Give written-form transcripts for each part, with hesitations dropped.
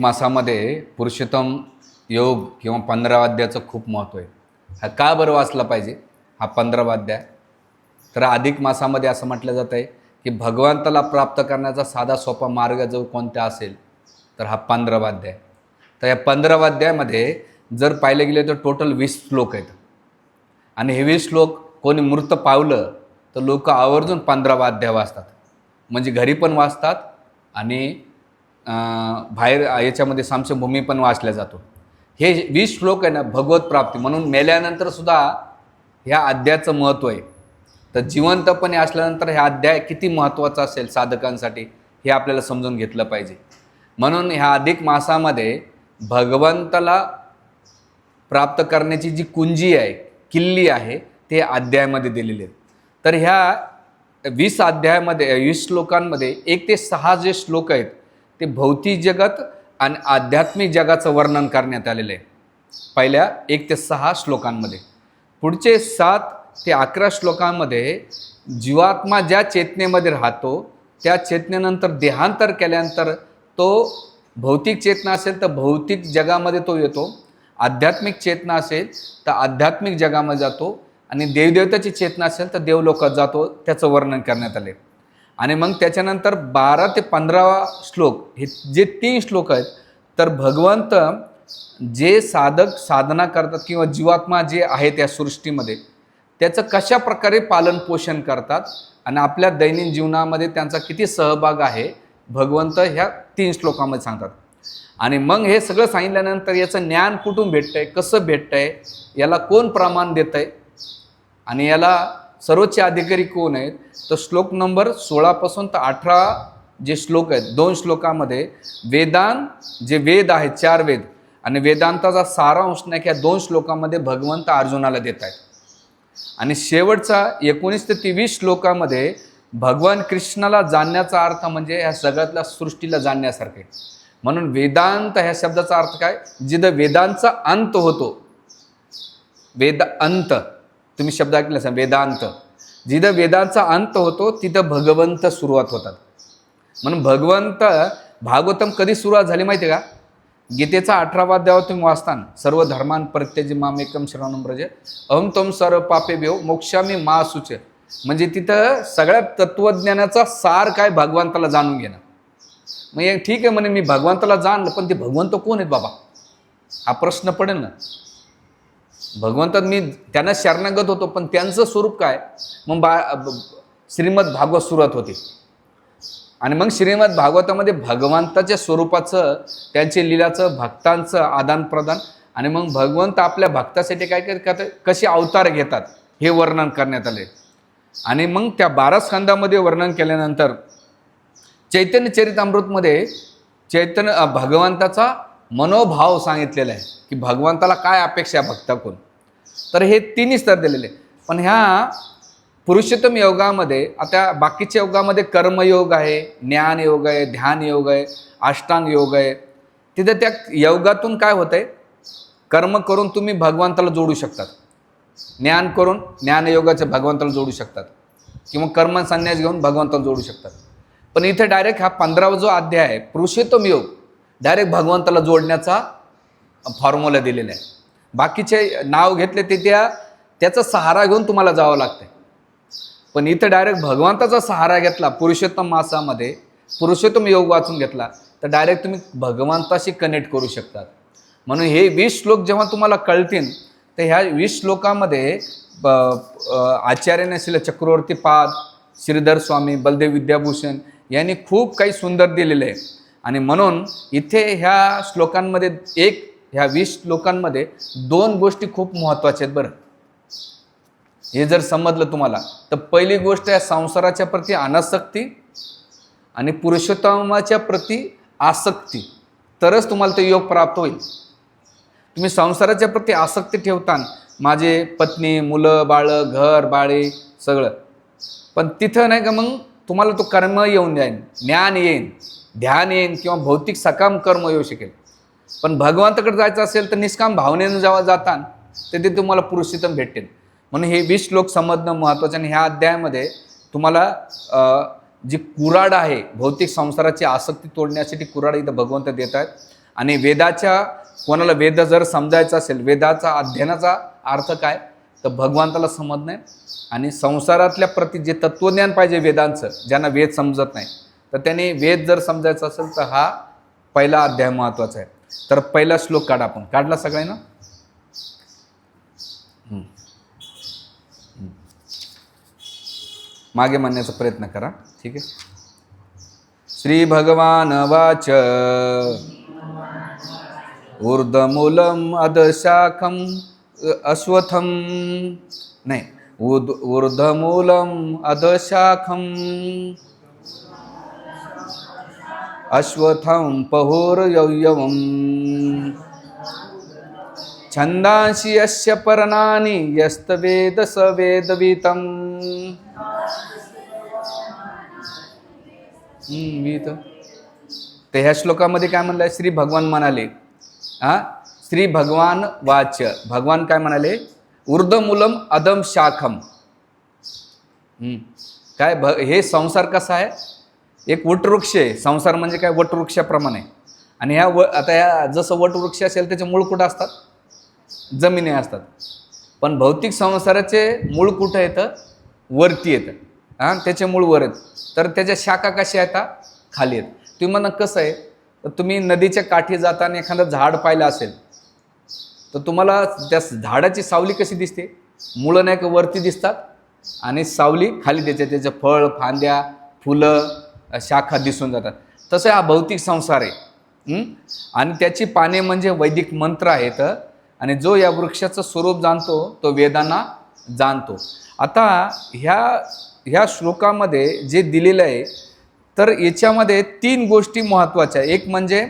मासामध्ये पुरुषोत्तम योग किंवा 15 अध्यायाचं खूप महत्त्व आहे. हा का बरं वाचला पाहिजे हा 15 अध्याय? तर अधिक मासामध्ये असं म्हटलं जातं आहे की भगवंताला प्राप्त करण्याचा साधा सोपा मार्ग जो कोणता असेल तर हा 15 अध्याय. तर या 15 अध्यायामध्ये जर पाहिलं गेले तर टोटल 20 श्लोक आहेत आणि हे 20 श्लोक कोणी मूर्त पावलं तर लोक आवर्जून 15 अध्याय वाचतात. म्हणजे घरी पण वाचतात आणि बाहेर याच्यामध्ये सामशभूमी पण वाचल्या जातो. हे 20 श्लोक आहे ना भगवत प्राप्ती म्हणून मेल्यानंतर सुद्धा ह्या अध्यायाचं महत्त्व आहे. तर जिवंतपणे असल्यानंतर ह्या अध्याय किती महत्त्वाचा असेल साधकांसाठी हे आपल्याला समजून घेतलं पाहिजे. म्हणून ह्या अधिक मासामध्ये भगवंताला प्राप्त करण्याची जी कुंजी आहे, किल्ली आहे, ते अध्यायामध्ये दिलेले आहेत. तर ह्या 20 अध्यायामध्ये 20 श्लोकांमध्ये 1 ते 6 जे श्लोक आहेत ते भौतिक जगत आणि आध्यात्मिक जगाचं वर्णन करण्यात आलेलं आहे पहिल्या 1 ते 6 श्लोकांमध्ये. पुढचे 7 ते 11 श्लोकांमध्ये जीवात्मा ज्या चेतनेमध्ये राहतो त्या चेतनेनंतर देहांतर केल्यानंतर तो भौतिक चेतना असेल तर भौतिक जगामध्ये तो येतो, आध्यात्मिक चेतना असेल तर आध्यात्मिक जगामध्ये जातो आणि देवदेवताची चेतना असेल तर देवलोकात जातो, त्याचं वर्णन करण्यात आले. आणि मग त्याच्यानंतर 12 ते 15 श्लोक हे जे 3 श्लोक आहेत तर भगवंत जे साधक साधना करतात किंवा जीवात्मा जे आहेत या सृष्टीमध्ये त्याचं कशा प्रकारे पालन पोषण करतात आणि आपल्या दैनंदिन जीवनामध्ये त्यांचा किती सहभाग आहे भगवंत ह्या 3 श्लोकांमध्ये सांगतात. आणि मग हे सगळं सांगितल्यानंतर याचं ज्ञान कुठून भेटतंय, कसं भेटतंय, याला कोण प्रमाण देत आहे आणि याला सर्वोच्च अधिकारी कोण आहेत, तर श्लोक नंबर 16 पासून तर 18 जे श्लोक आहेत 2 श्लोकामध्ये वेदांत जे वेद आहेत 4 वेद आणि वेदांताचा सारांश नाही या 2 श्लोकामध्ये भगवंत अर्जुनाला देत आहेत. आणि शेवटचा 19 ते 23 श्लोकामध्ये भगवान कृष्णाला जाणण्याचा अर्थ म्हणजे ह्या सगळ्यातल्या सृष्टीला जाणण्यासारखे. म्हणून वेदांत ह्या शब्दाचा अर्थ काय, जिथं वेदांचा अंत होतो, वेद अंत तुम्ही शब्द ऐकले असाल वेदांत, जिथं वेदांचा अंत होतो तिथं भगवंत सुरुवात होतात. म्हणून भगवंत भागवतम कधी सुरुवात झाली माहिती आहे का? गीतेचा 18वा अध्याय तुम्ही वाचताना सर्व धर्मान परित्यज्य मामेकम शरणं व्रज अहं त्वं सर्व पापेभ्यो मोक्षामि मा शुच. म्हणजे तिथं सगळ्या तत्वज्ञानाचा सार काय भगवंताला जाणून घेणं. मग ठीक आहे म्हणे मी भगवंताला जाणलं पण ते भगवंत कोण आहेत बाबा हा प्रश्न पडेल ना. भगवंतात मी त्यांना शरणागत होतो पण त्यांचं स्वरूप काय. मग श्रीमद भागवत सुरुवात होते आणि मग श्रीमद भागवतामध्ये भगवंताच्या स्वरूपाचं त्यांचे लीलाचं भक्तांचं आदान प्रदान आणि मग भगवंत आपल्या भक्तासाठी काय करतात, कसे अवतार घेतात हे वर्णन करण्यात आले. आणि मग त्या 12 स्कंदामध्ये वर्णन केल्यानंतर चैतन्य चरितामृतमध्ये भगवंताचा मनोभाव सांगितलेला आहे की भगवंताला काय अपेक्षा आहे भक्ताकडून. तर हे 3 स्तर दिलेले. पण ह्या पुरुषोत्तम योगामध्ये आता बाकीच्या योगामध्ये कर्मयोग आहे, ज्ञान योग आहे, ध्यान योग आहे, अष्टांग योग आहे. तिथे त्या योगातून काय होतं आहे, कर्म करून तुम्ही भगवंताला जोडू शकतात, ज्ञान करून ज्ञानयोगाचे भगवंताला जोडू शकतात किंवा कर्म संन्यास घेऊन भगवंताला जोडू शकतात. पण इथे डायरेक्ट हा 15वा जो अध्याय आहे पुरुषोत्तम योग डायरेक्ट भगवंताला जोडण्याचा फॉर्म्युला दिलेला आहे. बाकीचे नाव घेतले ते त्याचा सहारा घेऊन तुम्हाला जावं लागतं. पण इथं डायरेक्ट भगवंताचा सहारा घेतला पुरुषोत्तम मासामध्ये, पुरुषोत्तम योग वाचून घेतला तर डायरेक्ट तुम्ही भगवंताशी कनेक्ट करू शकतात. म्हणून हे 20 श्लोक जेव्हा तुम्हाला कळतील तर ह्या 20 श्लोकामध्ये आचार्याने श्री चक्रवर्ती पाद, श्रीधर स्वामी, बलदेव विद्याभूषण यांनी खूप काही सुंदर दिलेलं आहे. आणि म्हणून इथे ह्या श्लोकांमध्ये ह्या 20 श्लोकांमध्ये 2 गोष्टी खूप महत्त्वाच्या आहेत बरं. हे जर समजलं तुम्हाला तर पहिली गोष्ट आहे संसाराच्या प्रती अनासक्ती आणि पुरुषोत्तमाच्या प्रती आसक्ती, तरच तुम्हाला ते योग प्राप्त होईल. तुम्ही संसाराच्या प्रती आसक्ती ठेवताना माझे पत्नी, मुलं, बाळं, घर, बाळे सगळं, पण तिथं नाही का मग तुम्हाला तो कर्म येऊन जाईल, ज्ञान येईन, ध्यान येईन किंवा भौतिक सकाम कर्म येऊ शकेल. पण भगवंताकडे जायचं असेल तर निष्काम भावनेनं जेव्हा जाताना तर ते तुम्हाला पुरुषोत्तम भेटतील. म्हणून हे 20 श्लोक समजणं महत्त्वाचं. आणि ह्या अध्यायामध्ये तुम्हाला जी कुऱ्हाड आहे भौतिक संसाराची आसक्ती तोडण्यासाठी कुऱ्हाड इथं भगवंत देत आहेत. आणि वेदाच्या कोणाला वेद जर समजायचा असेल, वेदाचा अध्ययनाचा अर्थ काय, तर भगवंताला समजणे आणि संसारातल्या प्रति जे तत्वज्ञान पाहिजे वेदांचं, ज्यांना वेद समजत नाही, तर त्यांनी वेद जर समजायचा असेल तर हा पहिला अध्याय महत्त्वाचा आहे. तर पहिला श्लोक काढा, आपण काढला सगळ्यांना. मागे म्हणण्याचा प्रयत्न करा, ठीक आहे. श्री भगवान वाच ऊर्ध्वमूलम अधशाखम अश्वत्थम नाही ऊर्ध्वमूलम अधशाखम अश्वत्थम पहुर्ययवम छंदांशी यस्य पर्णानि यस्तवेद स वेदवितम. तर ह्या श्लोकामध्ये काय म्हणलंय, श्री भगवान म्हणाले, श्री भगवान वाच, भगवान काय म्हणाले, ऊर्ध्वमूलम अधम शाखम. काय हे संसार कसा आहे, एक वटवृक्ष आहे. संसार म्हणजे काय, वटवृक्षाप्रमाणे. आणि आता ह्या जसं वटवृक्ष असेल त्याचे मूळ कुठं असतात, जमिनी असतात. पण भौतिक संसाराचे मूळ कुठं येतं, वरती येतं. त्याचे मूळ वर येतं, तर त्याच्या शाखा कशा येतात, खाली येत. तुम्ही म्हणा कसं आहे, तर तुम्ही नदीच्या काठी जाताना एखादं झाड पाहिलं असेल तर तुम्हाला त्या झाडाची सावली कशी दिसते, मुळं नाही का वरती दिसतात आणि सावली खाली त्याचे फळ, फांद्या, फुलं, शाखा दिसून जातात. तसं हा भौतिक संसार आहे. आणि त्याची पाने म्हणजे वैदिक मंत्र आहेत. आणि जो या वृक्षाचं स्वरूप जाणतो तो वेदांना जाणतो. आता ह्या श्लोकामध्ये जे दिलेलं आहे, तर याच्यामध्ये 3 गोष्टी महत्त्वाच्या आहे. एक म्हणजे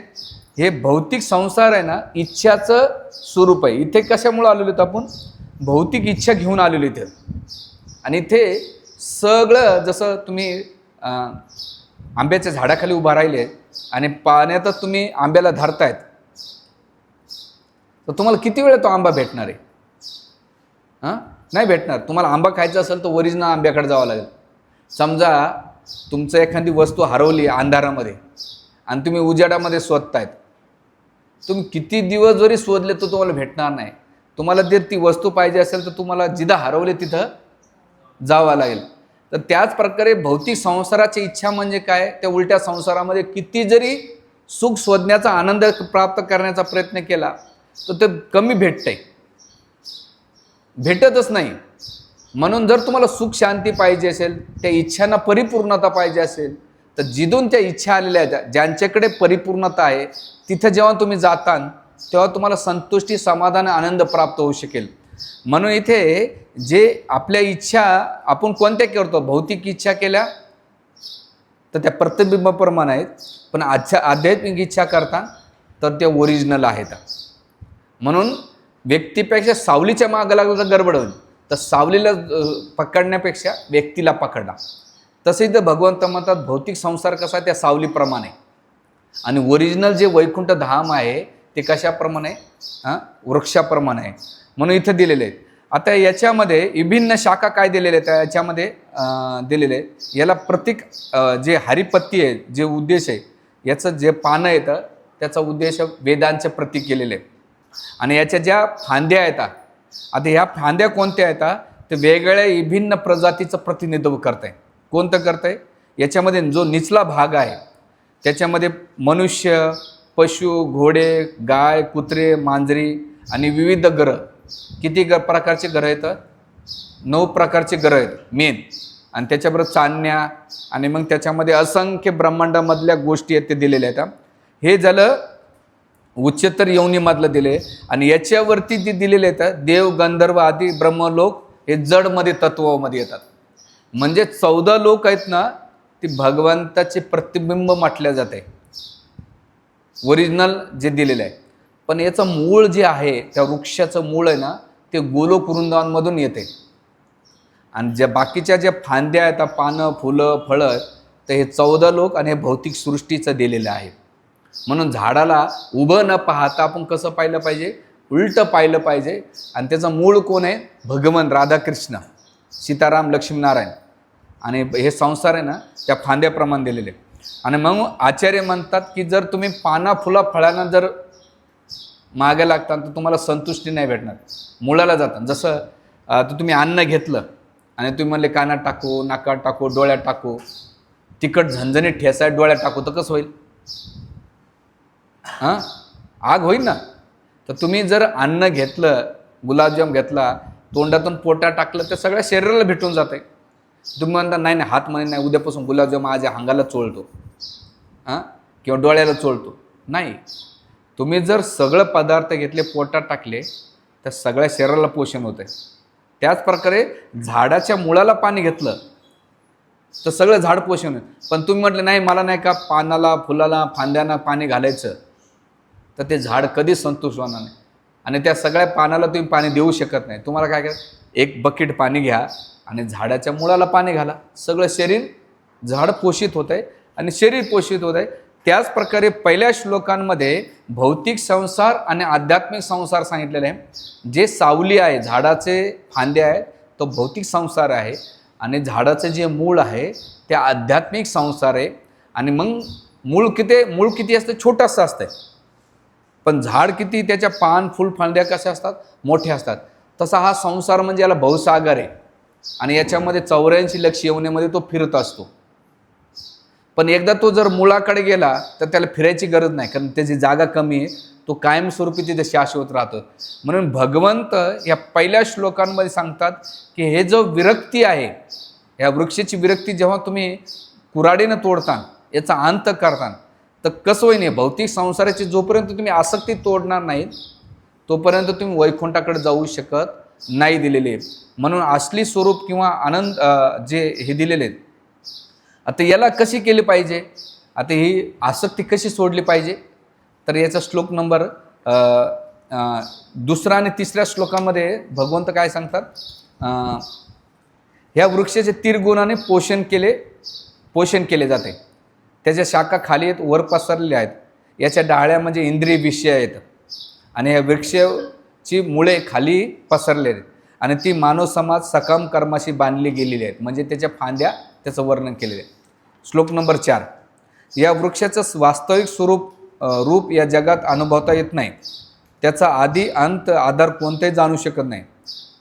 हे भौतिक संसार आहे ना, इच्छाचं स्वरूप आहे. इथे कशामुळे आलेलो आहेत आपण, भौतिक इच्छा घेऊन आलेलो इथे. आणि इथे सगळं जसं तुम्ही आंब्याच्या झाडाखाली उभा राहिले आणि पाण्यातच तुम्ही आंब्याला धरतायत, तर तुम्हाला किती वेळ तो आंबा भेटणार आहे, नाही भेटणार. तुम्हाला आंबा खायचा असेल तर ओरिजिनल आंब्याकडे जावं लागेल. समजा तुमचं एखादी वस्तू हरवली अंधारामध्ये आणि तुम्ही उजाडामध्ये शोधतायत, तुम्ही किती दिवस जरी शोधले तर तुम्हाला भेटणार नाही. तुम्हाला जर ती वस्तू पाहिजे असेल तर तुम्हाला जिथं हरवले तिथं जावं लागेल. तर त्याच प्रकारे भौतिक संसाराची इच्छा म्हणजे काय, त्या उलट्या संसारामध्ये किती जरी सुख शोधण्याचा, आनंद प्राप्त करण्याचा प्रयत्न केला तर ते कमी भेटतंय, भेटतच नाही. म्हणून जर तुम्हाला सुख शांती पाहिजे असेल, त्या इच्छांना परिपूर्णता पाहिजे असेल, तर जिथून त्या इच्छा आलेल्या आहेत, ज्यांच्याकडे परिपूर्णता आहे, तिथं जेव्हा तुम्ही जाता तेव्हा तुम्हाला संतुष्टी, समाधान, आनंद प्राप्त होऊ शकेल. म्हणून इथे जे आपल्या इच्छा आपण कोणत्या करतो, भौतिक इच्छा केल्या तर त्या प्रतिबिंबाप्रमाणे आहेत, पण आध्यात्मिक इच्छा करता तर ते ओरिजिनल आहेत. म्हणून व्यक्तीपेक्षा सावलीच्या मागं लागलं तर गडबड होईल, तर सावलीला पकडण्यापेक्षा व्यक्तीला पकडा. तसे इथं भगवंत म्हणतात भौतिक संसार कसा त्या सावलीप्रमाणे, आणि ओरिजिनल जे वैकुंठ धाम आहे ते कशाप्रमाणे, वृक्षाप्रमाणे आहे. म्हणून इथं दिलेले आहेत. आता याच्यामध्ये विभिन्न शाखा काय दिलेले आहेत, याच्यामध्ये दिलेले आहे. याला प्रतीक जे हरिपत्ती आहे, जे उद्देश आहे, याचं जे पानं येतं त्याचा उद्देश वेदांचे प्रतीक केलेले आहे. आणि याच्या ज्या फांद्या येतात, आता ह्या फांद्या कोणत्या येतात, ते वेगवेगळ्या विभिन्न प्रजातीचं प्रतिनिधित्व करत आहे. कोणतं करत आहे, याच्यामध्ये जो निचला भाग आहे त्याच्यामध्ये मनुष्य, पशु, घोडे, गाय, कुत्रे, मांजरी आणि विविध ग्रह. किती प्रकारचे ग्रह येतात, 9 प्रकारचे ग्रह आहेत मेन. आणि त्याच्याबरोबर चांदण्या आणि मग त्याच्यामध्ये असंख्य ब्रह्मांडामधल्या गोष्टी आहेत ते दिलेल्या आहेत. हे झालं उच्चतर योनीमधलं दिले. आणि याच्यावरती जे दिलेले आहेत देव, गंधर्व आदी ब्रह्मलोक, हे जडमध्ये तत्वामध्ये येतात. म्हणजे 14 लोक आहेत ना, ती भगवंताचे प्रतिबिंब म्हटल्या जाते, ओरिजिनल जे दिलेलं आहे. पण याचं मूळ जे आहे, त्या वृक्षाचं मूळ आहे ना, ते गोलोक वृंदावनमधून येते. आणि ज्या बाकीच्या ज्या फांद्या आहेत, पानं, फुलं, फळं, तर हे 14 लोक आणि हे भौतिक सृष्टीचं दिलेलं आहे. म्हणून झाडाला उभं न पाहता आपण कसं पाहिलं पाहिजे, उलटं पाहिलं पाहिजे. आणि त्याचं मूळ कोण आहे, भगवान राधाकृष्ण, सीताराम, लक्ष्मीनारायण. आणि हे संसार आहे ना त्या फांद्याप्रमाणे दिलेले. आणि मग आचार्य म्हणतात की जर तुम्ही पाना फुला फळांना जर मागे लागता तर तुम्हाला संतुष्टी नाही भेटणार, मुळाला जातात. जसं तर तुम्ही अन्न घेतलं आणि तुम्ही म्हणले कानात टाकू, नाकात टाकू, डोळ्यात टाकू, तिखट झणझणीत ठेसायत डोळ्यात टाकू, तर कसं होईल? हां, आग होईल ना. तर तुम्ही जर अन्न घेतलं, गुलाबजाम घेतला, तोंडातून पोटात टाकलं, तर सगळ्या शरीराला भेटून जाते. तुम्ही म्हणता नाही नाही, हात म्हणे नाही, उद्यापासून गुलाबजाम माझ्या अंगाला चोळतो, हां, किंवा डोळ्याला चोळतो. नाही, तुम्ही जर सगळं पदार्थ घेतले, पोटात टाकले, तर सगळ्या शरीराला पोषण होतं. त्याच प्रकारे झाडाच्या मुळाला पाणी घेतलं तर सगळं झाड पोषण होईल. पण तुम्ही म्हटलं नाही, मला नाही का पानाला, फुलाला, फांद्यांना पाणी घालायचं, तर ते झाड कधीच संतुष्ट होणार नाही. आणि त्या सगळ्या पानाला तुम्ही पाणी देऊ शकत नाही. तुम्हाला काय करायचं, एक बकेट पाणी घ्या आणि झाडाच्या मुळाला पाणी घाला, सगळं शरीर, झाड पोषित होत आहे आणि शरीर पोषित होत आहे. त्याच प्रकारे पहिल्या श्लोकांमध्ये भौतिक संसार आणि आध्यात्मिक संसार सांगितलेले आहे. जे सावली आहे, झाडाचे फांदे आहेत, तो भौतिक संसार आहे, आणि झाडाचं जे मूळ आहे ते आध्यात्मिक संसार आहे. आणि मग मूळ किती असतं? छोटंसं असतं. पण झाड किती, त्याच्या पान, फुल, फांद्या कशा असतात? मोठे असतात. तसा हा संसार म्हणजे याला भवसागर आहे आणि याच्यामध्ये 84 लक्ष येवण्यामध्ये तो फिरत असतो. पण एकदा तो जर मुळाकडे गेला तर त्याला फिरायची गरज नाही, कारण त्याची जागा कमी आहे, तो कायमस्वरूपी तिथे शाश्वत राहतो. म्हणून भगवंत या पहिल्या श्लोकांमध्ये सांगतात की हे जो विरक्ती आहे, या वृक्षाची विरक्ती जेव्हा तुम्ही कुऱ्हाडीनं तोडता, याचा अंत करता, तर कसं होईन? भौतिक संसाराची जोपर्यंत तुम्ही आसक्ती तोडणार नाही तोपर्यंत तुम्ही वैकुंठाकडे जाऊ शकत नाही दिलेले. म्हणून असली स्वरूप किंवा आनंद जे हे दिलेले आहेत, आता याला कशी केली पाहिजे, आता ही आसक्ती कशी सोडली पाहिजे, तर याचा श्लोक नंबर 2 आणि 3 श्लोकामध्ये भगवंत काय सांगतात? ह्या वृक्षाचे तिर्गुणाने पोषण केले जाते. त्याच्या शाखा खाली आहेत, वर पसरलेल्या आहेत. याच्या डाळ्या म्हणजे इंद्रिय विषय आहेत आणि ह्या वृक्षाची मुळे खाली पसरले आहेत आणि ती मानव समाज सकाम कर्माशी बांधली गेलेली आहेत. म्हणजे त्याच्या फांद्या, त्याचं वर्णन केलेलं आहे. श्लोक नंबर 4, या वृक्षाचं वास्तविक रूप या जगात अनुभवता येत नाही. त्याचा आधी अंत आधार कोणताही जाणू शकत नाही.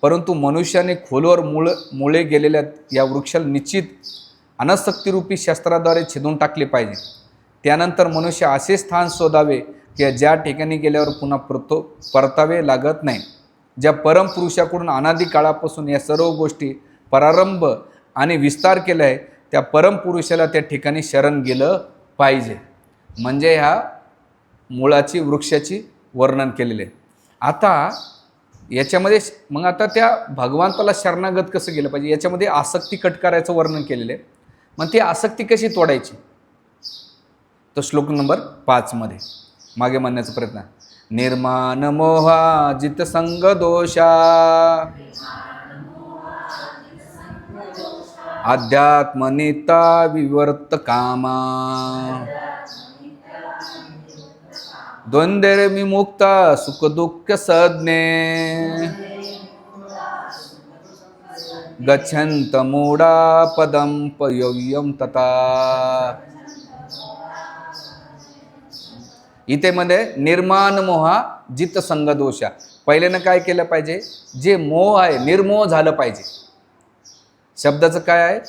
परंतु मनुष्याने खोलवर मुळे गेलेल्या या वृक्षाला निश्चित अनासक्तिरूपी शस्त्राद्वारे छेदून टाकले पाहिजे. त्यानंतर मनुष्य असे स्थान शोधावे की ज्या ठिकाणी गेल्यावर पुन्हा परतावे लागत नाही. ज्या परमपुरुषाकडून अनादी काळापासून या सर्व गोष्टी प्रारंभ आणि विस्तार केला आहे, त्या परमपुरुषाला त्या ठिकाणी शरण गेलं पाहिजे. म्हणजे ह्या मुळाची, वृक्षाची वर्णन केलेले आहे. आता याच्यामध्ये मग आता त्या भगवंताला शरणागत कसं गेलं पाहिजे, याच्यामध्ये आसक्ती कट करायचं वर्णन केलेलं आहे. मग ती आसक्ती कशी तोडायची, तो श्लोक नंबर 5 मध्ये मागे म्हणण्याचा प्रयत्न. निर्माण मोहा जित संग दोषा अध्यात्मनिता विवर्त कामा द्वंद्व विमुक्ता सुख दुःख सज्ञे गच्छन्त मूढा पदम पयोयम तथा. इथे मध्ये निर्माण मोहा जित संग दोषा. पहिल्यानं काय केलं पाहिजे, जे मोह आहे निर्मोह झालं पाहिजे. शब्दाचं काय आहे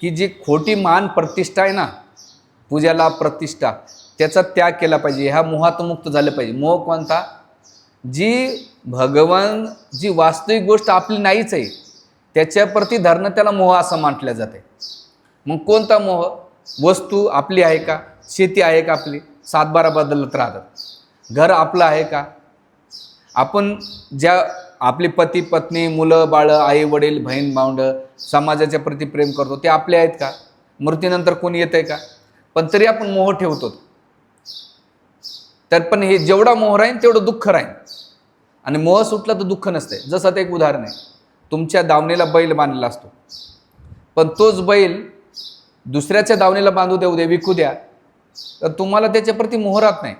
की जी खोटी मान प्रतिष्ठा आहे ना, पूजाला प्रतिष्ठा, त्याचा त्याग केला पाहिजे. ह्या मोहात मुक्त झालं पाहिजे. मोह कोणता? जी वास्तविक गोष्ट आपली नाहीच आहे त्याच्याप्रती धरणं, त्याला मोह असं म्हटलं जाते. मग कोणता मोह? वस्तू आपली आहे का? शेती आहे का आपली? 7-12 बदलत राहतात. घर आपलं आहे का? आपण ज्या आपली पती पत्नी, मुलं बाळ, आई वडील, बहीण भावंड, समाजाच्या प्रती प्रेम करतो, ते आपले आहेत का? मृत्यूनंतर कोणी येत आहे का? पण तरी आपण मोह ठेवतो. तर पण हे जेवढा मोह राहील तेवढं दुःख राहील. आणि मोह सुटला तर दुःख नसते. जसं ते एक उदाहरण आहे, तुमच्या दावणीला बैल बांधलेला असतो, पण तोच बैल दुसऱ्याच्या दावणीला बांधू द्या, उद्या विकू द्या, तर तुम्हाला त्याच्याप्रती मोह राहत नाही.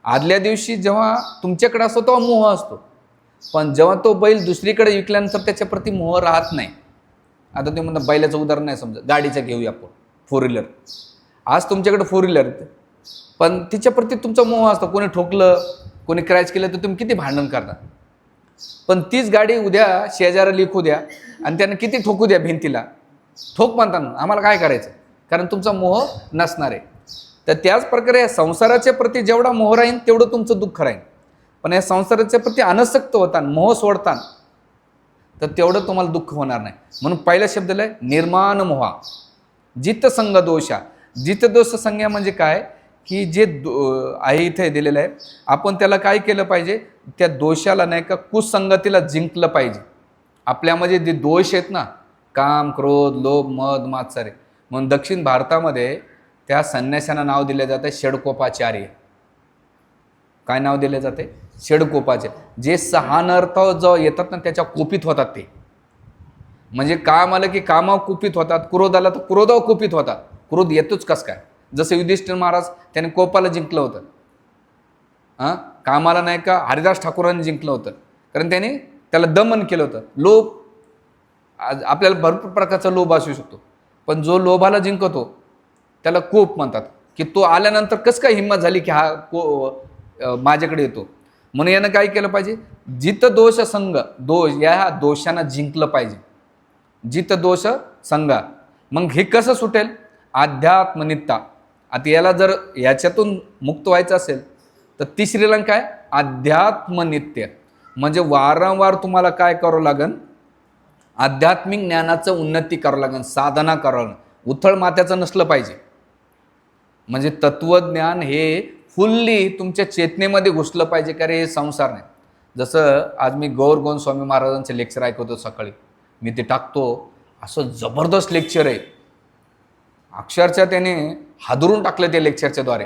आदल्या दिवशी जेव्हा तुमच्याकडे असतो तेव्हा मोह असतो, पण जेव्हा तो बैल दुसरीकडे विकल्यानंतर त्याच्याप्रती मोह राहत नाही. आता तुम्ही म्हणता बैलाचं उदाहरण नाही, समजा गाडीचं घेऊया आपण, 4 व्हीलर. आज तुमच्याकडे 4 व्हीलर, पण तिच्याप्रती तुमचा मोह असतो. कोणी ठोकलं, कोणी क्रॅच केलं तर तुम्ही किती भांडण करता. पण तीच गाडी उद्या शेजारा लिखू द्या आणि त्यानं किती ठोकू द्या भिंतीला, ठोक म्हणताना आम्हाला काय करायचं, कारण तुमचा मोह नसणार आहे. तर त्याच प्रकारे या संसाराच्या प्रती जेवढा मोह राहील तेवढं तुमचं दुःख राहील. पण या संसाराच्या प्रती अनासक्त होता, मोह सोडता, तर तेवढं तुम्हाला दुःख होणार नाही. म्हणून पहिला शब्द आहे निर्माण मोहा, जित संग दोषा. जित दोष संज्ञा म्हणजे काय, की जे आहे इथे दिलेलं आहे, आपण त्याला काय केलं पाहिजे, त्या दोषाला नाही का कुसंगतीला जिंकलं पाहिजे. आपल्यामध्ये जे दोष आहेत ना, काम, क्रोध, लोभ, मद, मात्सर्य, म्हणून दक्षिण भारतामध्ये त्या संन्याशांना नाव दिले जाते षडकोपाचार्य. काय नाव दिले जाते? षडकोपाचार्य. जे 6 नर्थ जो येतात ना त्याच्या कुपित होतात ते. म्हणजे काम आलं की कामावर कुपित होतात, क्रोध आला तर क्रोधावर कुपित होतात. क्रोध येतोच कस काय, जसं युधिष्ठिर महाराज त्याने कोपाला जिंकलं होतं. कामाला नाही का हरिदास ठाकूरांनी जिंकलं होतं, कारण त्याने त्याला दमन केलं होतं. लोभ, आपल्याला भरपूर प्रकारचा लोभ असू शकतो, पण जो लोभाला जिंकतो त्याला कोप म्हणतात. की तो आल्यानंतर कसं काय हिंमत झाली की हा माझ्याकडे येतो. म्हणून यानं काय केलं पाहिजे, जित दोष संग, दोष या दोषांना जिंकलं पाहिजे. जित दोष संगा. मग हे कसं सुटेल? आध्यात्मनित्ता. आता याला जर याच्यातून मुक्त व्हायचं असेल तर तिसरीला काय, आध्यात्मनित्य. म्हणजे वारंवार तुम्हाला काय करावं लागेल, आध्यात्मिक ज्ञानाचं उन्नती करावं लागेल, साधना करावं लागेल. उथळ माथ्याचं नसलं पाहिजे. म्हणजे तत्वज्ञान हे फुल्ली तुमच्या चेतनेमध्ये घुसलं पाहिजे. का रे हे संसार नाही. जसं आज मी गौर गोविंद महाराजांचे लेक्चर ऐकवतो सकाळी, मी ते टाकतो. असं जबरदस्त लेक्चर आहे, अक्षरशः त्याने हादरून टाकलं ते लेक्चरच्या द्वारे.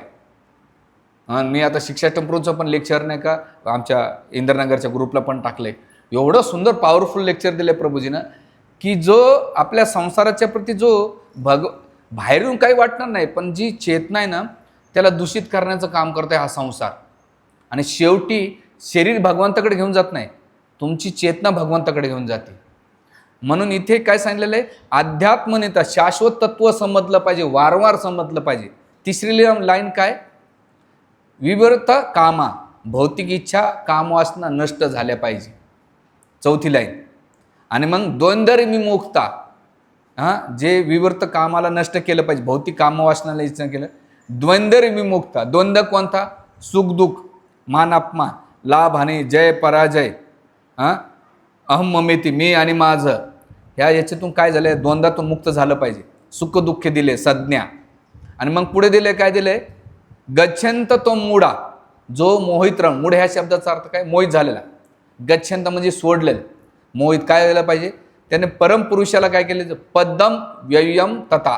मी आता शिक्षा टेम्प्रोचं पण लेक्चर नाही का आमच्या इंद्रनगरच्या ग्रुपला पण टाकलंय. एवढं सुंदर पॉवरफुल लेक्चर दिले प्रभूजीनं, की जो आपल्या संसाराच्या प्रती जो बाहेरून काही वाटणार नाही, पण जी चेतना आहे ना त्याला दूषित करण्याचं काम करतोय हा संसार. आणि शेवटी शरीर भगवंताकडे घेऊन जात नाही, तुमची चेतना भगवंताकडे घेऊन जाते. म्हणून इथे काय सांगितलेलं आहे, अध्यात्मनेता, शाश्वत तत्व समजलं पाहिजे, वारंवार समजलं पाहिजे. तिसरी लाईन काय, विवर्त कामा, भौतिक इच्छा कामवासना नष्ट झाल्या पाहिजे. चौथी लाईन. आणि मग द्वंद्व विमुक्ता, जे विवर्त कामाला नष्ट केलं पाहिजे, भौतिक कामवासनाला इच्छा केलं. द्वंद्व विमुक्ता. द्वंद्व कोणता? सुख दुःख, मान अपमान, लाभ हानी, जय पराजय, अहम ममेती, मी आणि माझं, ह्या याच्यातून काय झालंय, द्वंद्वातून मुक्त झालं पाहिजे. सुख दुःख दिले संज्ञा. आणि मग पुढे दिले काय दिले, गच्छंत तो मुडा, जो मोहित राहून, मूढ ह्या शब्दाचा अर्थ काय, मोहित झालेला. गच्छंत म्हणजे सोडलेलं. मोहित काय व्हायला पाहिजे, त्याने परमपुरुषाला काय केलं, पद्म व्ययम तथा,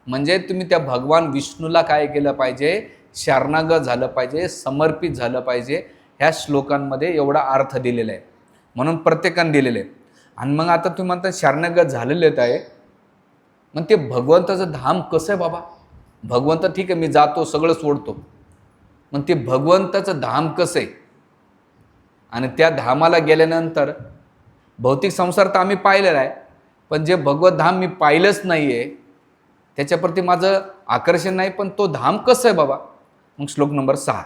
म्हणजे तुम्ही त्या भगवान विष्णूला काय केलं पाहिजे, शरणागत झालं पाहिजे, समर्पित झालं पाहिजे. ह्या श्लोकांमध्ये एवढा अर्थ दिलेला आहे, म्हणून प्रत्येकाने दिलेलं आहे. आणि मग आता तुम्ही म्हणता शरणागत झालेले आहे, मग ते भगवंताचं धाम कसं आहे बाबा? भगवंत ठीक आहे, मी जातो सगळं सोडतो, मग ते भगवंताचं धाम कसं आहे? आणि त्या धामाला गेल्यानंतर भौतिक संसार तर आम्ही पाहिलेला आहे, पण जे भगवत धाम मी पाहिलंच नाही आहे, त्याच्याप्रती माझं आकर्षण नाही. पण तो धाम कसं आहे बाबा? मग श्लोक नंबर 6,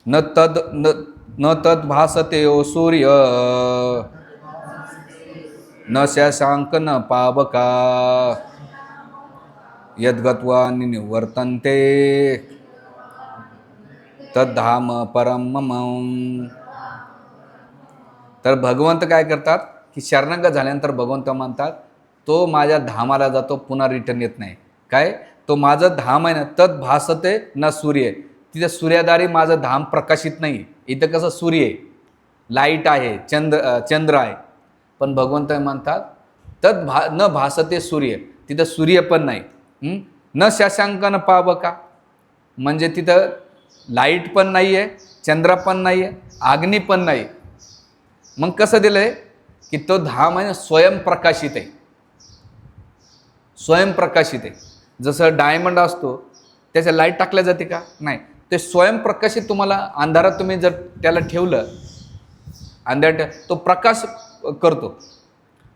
न तद भासते ओ सूर्य, न शशांक न पावका, यद्गत्वा निवर्तन्ते तद्धाम परम मम. तर भगवंत काय करतात की शरणागत झाल्यानंतर भगवंत म्हणतात, तो माझ्या धामाला जातो, पुन्हा रिटर्न येत नाही. काय, तो माझं धाम आहे ना, तद भासते न सूर्य, तिथे सूर्यादारी माझं धाम प्रकाशित नाही. इथं कसं सूर्य आहे, लाईट आहे, चंद्र आहे, पण भगवंत म्हणतात तद न भासते सूर्य, तिथं सूर्य पण नाही. न शशांक न पावका, म्हणजे तिथं लाईट पण नाही आहे, चंद्र पण नाही आहे, अग्नी पण नाही. मग कसं दिलंय की तो धाम आहे स्वयंप्रकाशित आहे. स्वयंप्रकाशित आहे. जसं डायमंड असतो, त्याच्या लाईट टाकल्या जाते का? नाही. ते स्वयंप्रकाशित, तुम्हाला अंधारात तुम्ही जर त्याला ठेवलं, अंधारात तो प्रकाश करतो.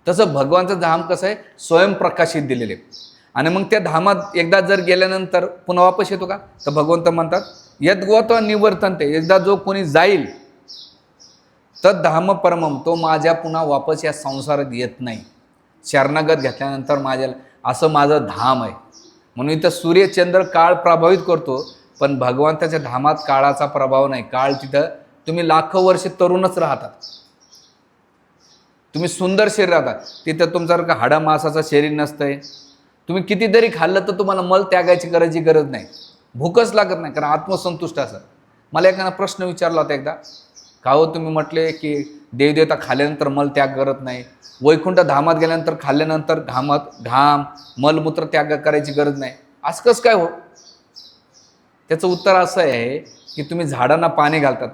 तसं भगवानचं धाम कसं आहे, स्वयंप्रकाशित दिलेले. आणि मग त्या धामात एकदा जर गेल्यानंतर पुन्हा वापस येतो का? तर भगवंत म्हणतात यद्गोत निवर्तन्ते, एकदा जो कोणी जाईल तद धाम परमम, तो माझ्या पुन्हा वापस या संसारात येत नाही. शरणागत घेतल्यानंतर असं माझं धाम आहे. म्हणून इथं सूर्यचंद्र काळ प्रभावित करतो, पण भगवंताच्या धामात काळाचा प्रभाव नाही. काळ तिथं तुम्ही लाखो वर्ष तरुणच राहतात, तुम्ही सुंदर शरीर राहतात. तिथं तुमच्यासारखं हाडा मासाचं शरीर नसतंय. तुम्ही कितीतरी खाल्लं तर तुम्हाला मल त्यागायची गरज नाही, भूकच लागत नाही, कारण आत्मसंतुष्ट असं. मला एखादा प्रश्न विचारला होता एकदा, का हो तुम्ही म्हटले की देवदेवता खाल्ल्यानंतर मल त्याग करत नाही, वैकुंठ धामात गेल्यानंतर खाल्ल्यानंतर घाम मलमूत्र त्याग करायची गरज नाही, असं कसं काय हो? त्याचं उत्तर असं आहे की तुम्ही झाडांना पाणी घालतात,